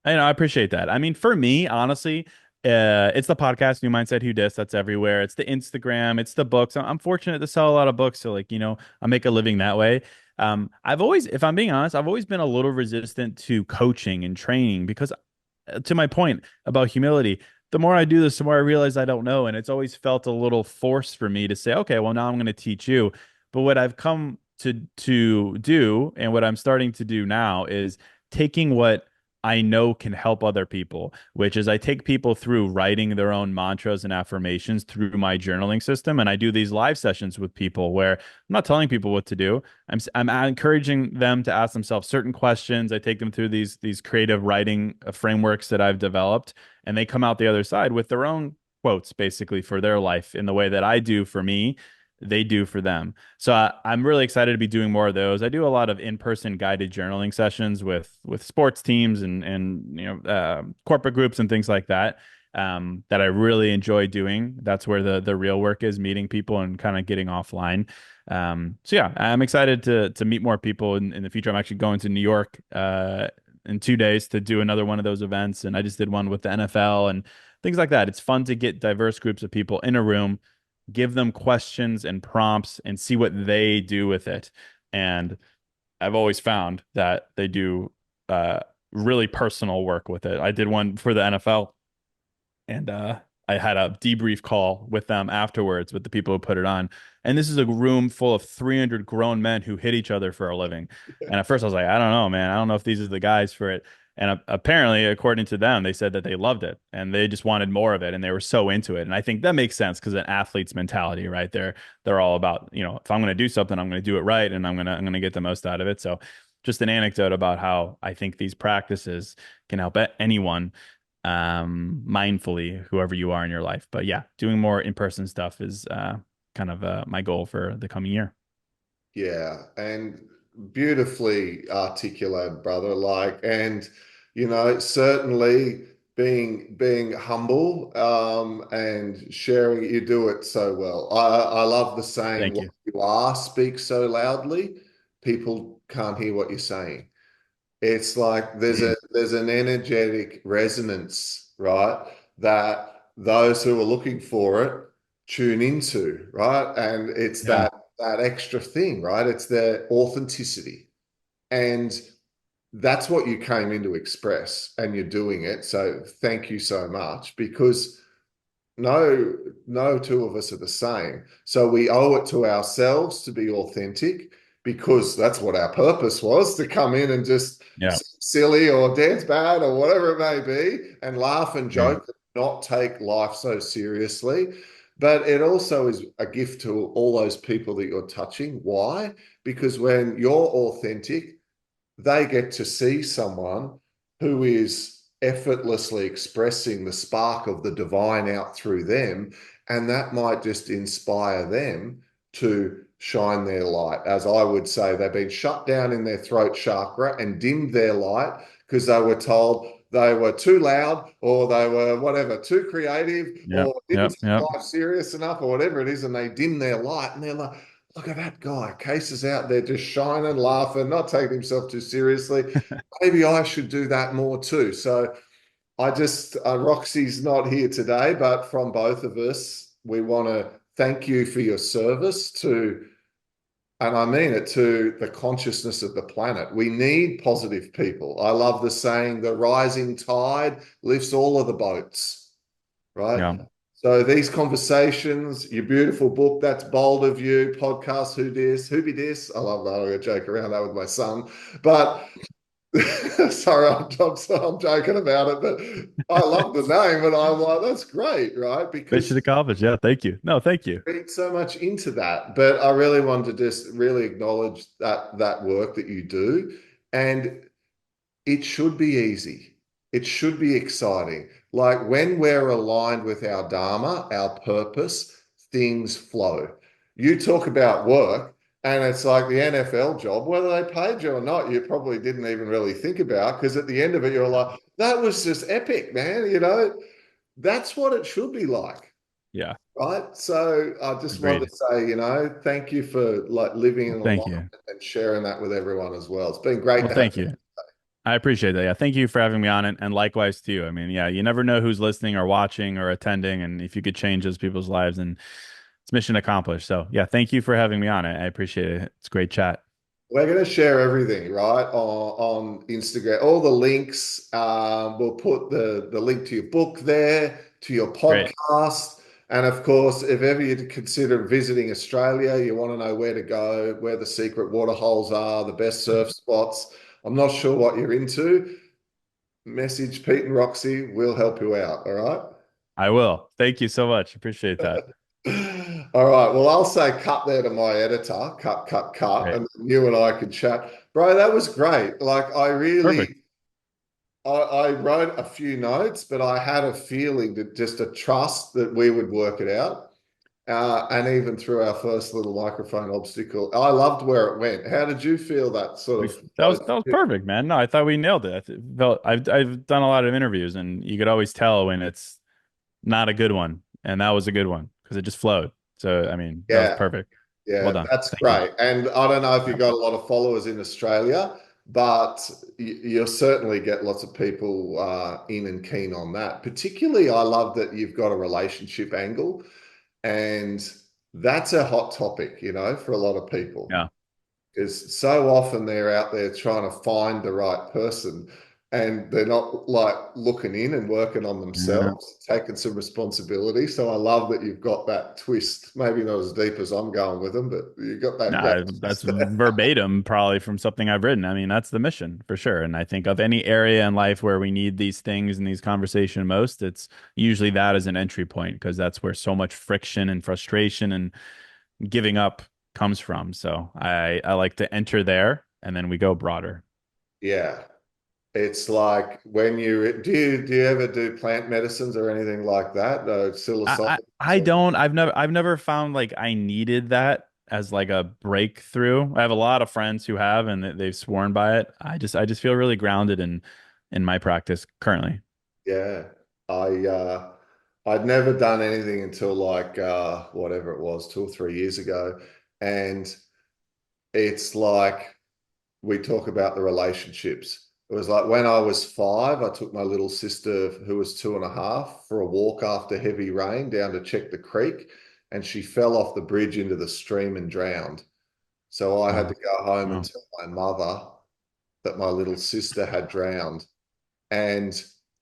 I appreciate that. I mean, for me, honestly, it's the podcast, New Mindset, Who Dis, that's everywhere. It's the Instagram, it's the books. I'm fortunate to sell a lot of books, so like, I make a living that way. I've always, if I'm being honest, I've always been a little resistant to coaching and training because, to my point about humility, the more I do this, the more I realize I don't know, and it's always felt a little forced for me to say, okay, well, now I'm going to teach you. But what I've come to do, and what I'm starting to do now, is taking what I know can help other people, which is I take people through writing their own mantras and affirmations through my journaling system. And I do these live sessions with people where I'm not telling people what to do. I'm encouraging them to ask themselves certain questions. I take them through these creative writing frameworks that I've developed, and they come out the other side with their own quotes basically for their life in the way that I do for me, they do for them. So I'm really excited to be doing more of those. I do a lot of in-person guided journaling sessions with sports teams and corporate groups and things like that. That I really enjoy doing. That's where the real work is, meeting people and kind of getting offline. So yeah, I'm excited to meet more people in the future. I'm actually going to New York in 2 days to do another one of those events, and I just did one with the NFL and things like that. It's fun to get diverse groups of people in a room, give them questions and prompts, and see what they do with it. And I've always found that they do uh, really personal work with it. I did one for the NFL, and I had a debrief call with them afterwards with the people who put it on. And this is a room full of 300 grown men who hit each other for a living. And at first I was like, I don't know, man. I don't know if these are the guys for it. And apparently, according to them, they said that they loved it and they just wanted more of it and they were so into it. And I think that makes sense because an athlete's mentality, right? They're all about, if I'm going to do something, I'm going to do it right, and I'm going to get the most out of it. So just an anecdote about how I think these practices can help anyone mindfully, whoever you are in your life. But yeah, doing more in-person stuff is kind of my goal for the coming year. Yeah, and beautifully articulated, brother. Like, and certainly being humble and sharing, you do it so well. I love the saying, Thank "What you. you are speaks so loudly, people can't hear what you're saying." It's like there's an energetic resonance, right? That those who are looking for it tune into, right? And it's Yeah. that extra thing, right? It's the authenticity. And that's what you came in to express, and you're doing it. So thank you so much, because no two of us are the same. So we owe it to ourselves to be authentic, because that's what our purpose was, to come in and just Yeah. silly or dance bad or whatever it may be and laugh and Yeah. joke, not take life so seriously. But it also is a gift to all those people that you're touching. Why? Because when you're authentic, they get to see someone who is effortlessly expressing the spark of the divine out through them. And that might just inspire them to shine their light. As I would say, they've been shut down in their throat chakra and dimmed their light because they were told they were too loud or they were whatever, too creative Yep. or didn't Yep. take Yep. life serious enough or whatever it is. And they dim their light and they're like, look at that guy. Case is out there just shining, laughing, not taking himself too seriously. Maybe I should do that more too. So I just, Roxy's not here today, but from both of us, we want to thank you for your service to, and I mean it, to the consciousness of the planet. We need positive people. I love the saying, the rising tide lifts all of the boats, right? Yeah. So these conversations, your beautiful book, that's bold of you, podcast, who be this? I love that. I'm going to joke around that with my son. But sorry, I'm joking about it, but I love the name, and I'm like, that's great, right? Mission Because accomplished. Yeah. Thank you. No, thank you. read so much into that. But I really wanted to just really acknowledge that work that you do, and it should be easy. It should be exciting. Like when we're aligned with our dharma, our purpose, things flow. You talk about work, and it's like the NFL job, whether they paid you or not, you probably didn't even really think about because at the end of it, you're like, that was just epic, man. That's what it should be like. Yeah. Right. So I just wanted Agreed. to say, thank you for like living in Well, thank alignment you. and sharing that with everyone as well. It's been great Well, to have thank you. I appreciate that. Yeah. Thank you for having me on it. And likewise to you. I mean, yeah, you never know who's listening or watching or attending. And if you could change those people's lives, and it's mission accomplished. So yeah, thank you for having me on it. I appreciate it. It's a great chat. We're going to share everything, right, on Instagram. All the links. We'll put the link to your book there, to your Great. podcast. And of course, if ever you consider visiting Australia, you want to know where to go, where the secret water holes are, the best surf spots. I'm not sure what you're into. Message Pete and Roxy. We'll help you out. All right. I will. Thank you so much. Appreciate that. All right. Well, I'll say cut there to my editor. Cut, cut, cut. Great. And you and I can chat. Bro, that was great. Like, Perfect. I wrote a few notes, but I had a feeling that just a trust that we would work it out. And even through our first little microphone obstacle, I loved where it went. How did you feel that sort of That was perfect, man. No, I thought we nailed it. I've done a lot of interviews, and you could always tell when it's not a good one, and that was a good one because it just flowed. So I mean, that was Yeah. perfect. Well Yeah, done. that's Thank you. great. And I don't know if you Yeah. got a lot of followers in Australia, but you'll certainly get lots of people in and keen on that. Particularly, I love that you've got a relationship angle, and that's a hot topic, for a lot of people. Yeah. Because so often they're out there trying to find the right person and they're not like looking in and working on Yeah. themselves, taking some responsibility. So I love that you've got that twist. Maybe not as deep as I'm going with them, but you got that Nah, that's twist. verbatim probably from something I've written. I mean, that's the mission for sure. And I think of any area in life where we need these things and these conversation most, it's usually that as an entry point because that's where so much friction and frustration and giving up comes from. So I like to enter there and then we go broader. Yeah. It's like when do you ever do plant medicines or anything like that? I, Psilocybin. I don't I've never found like I needed that as like a breakthrough. I have a lot of friends who have and they've sworn by it. I just feel really grounded in my practice currently. Yeah. I'd never done anything until like whatever it was, 2 or 3 years ago. And it's like we talk about the relationships. It was like when I was 5, I took my little sister, who was 2.5, for a walk after heavy rain down to check the creek, and she fell off the bridge into the stream and drowned. So I had to Oh, go home and oh, tell my mother that my little sister had drowned. And,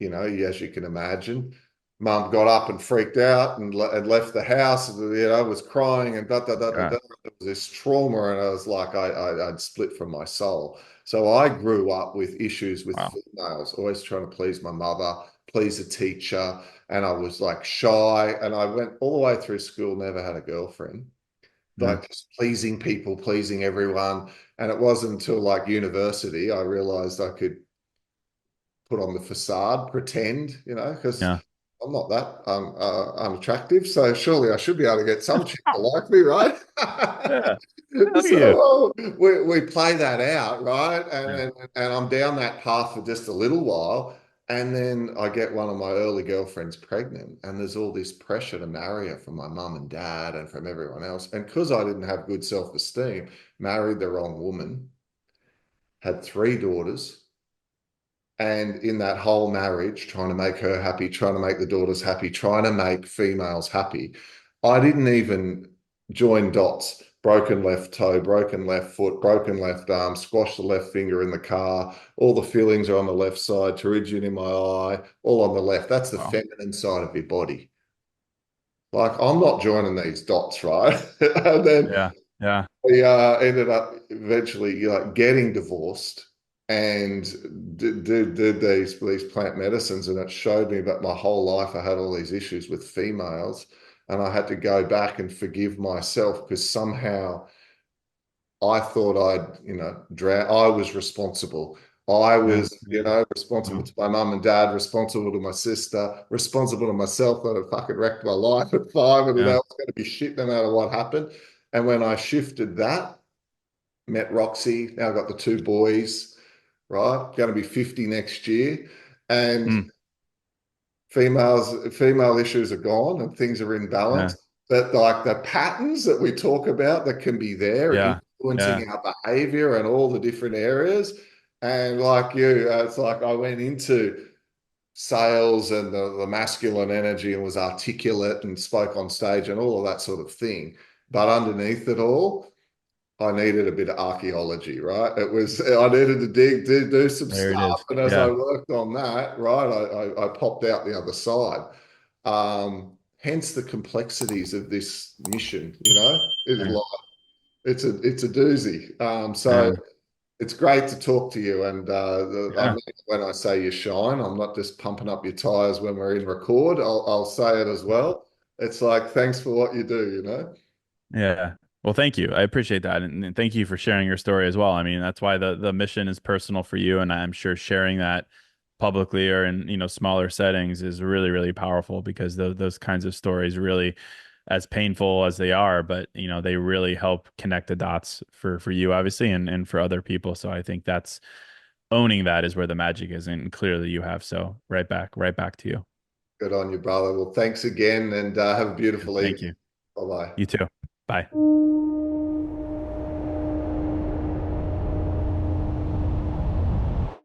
as you can imagine, mum got up and freaked out and left the house, and, was crying and da da da da da. God. There was this trauma, and I was like, I'd split from my soul. So I grew up with issues with Wow. females, always trying to please my mother, please a teacher. And I was like shy. And I went all the way through school, never had a girlfriend, Mm. like just pleasing people, pleasing everyone. And it wasn't until like university I realized I could put on the facade, pretend, because Yeah. I'm not that unattractive. So surely I should be able to get some chick to like me, right? Yeah. Look at you. So we play that out, right? Yeah. And I'm down that path for just a little while. And then I get one of my early girlfriends pregnant, and there's all this pressure to marry her from my mum and dad and from everyone else. And because I didn't have good self-esteem, married the wrong woman, had three daughters, and in that whole marriage, trying to make her happy, trying to make the daughters happy, trying to make females happy. I didn't even join dots. Broken left toe, broken left foot, broken left arm, squashed the left finger in the car. All the feelings are on the left side, pterygium in my eye, all on the left. That's the Wow. feminine side of your body. Like, I'm not joining these dots, right? And then Yeah. Yeah. we ended up eventually getting divorced and did these plant medicines, and it showed me that my whole life I had all these issues with females, and I had to go back and forgive myself because somehow I thought drown. I was responsible. I Yeah. was, Yeah. responsible Wow. to my mum and dad, responsible to my sister, responsible to myself that had fucking wrecked my life at five, and I Yeah. was going to be shit no matter what happened. And when I shifted that, met Roxy, now I've got the two boys, right? Going to be 50 next year. And Mm. female issues are gone and things are in Yeah. balance. But like the patterns that we talk about that can be there Yeah. Yeah. influencing our behavior and all the different areas. And like you, it's like I went into sales and the masculine energy and was articulate and spoke on stage and all of that sort of thing. But underneath it all, I needed a bit of archaeology, right? I needed to do some There it stuff, is. and as I Yeah. worked on that, right, I popped out the other side. Hence the complexities of this mission. It's Yeah. like it's a doozy. So Yeah. it's great to talk to you, and I Yeah. mean when I say you shine, I'm not just pumping up your tires when we're in record. I'll say it as well. It's like thanks for what you do. Yeah. Well, thank you. I appreciate that. And thank you for sharing your story as well. I mean, that's why the mission is personal for you. And I'm sure sharing that publicly or in, smaller settings is really, really powerful because those kinds of stories really, as painful as they are, but they really help connect the dots for you, obviously, and for other people. So I think that's owning that is where the magic is. And clearly you have. So right back to you. Good on you, brother. Well, thanks again, and have a Yeah, beautiful thank evening. you. Bye bye. You too. Bye.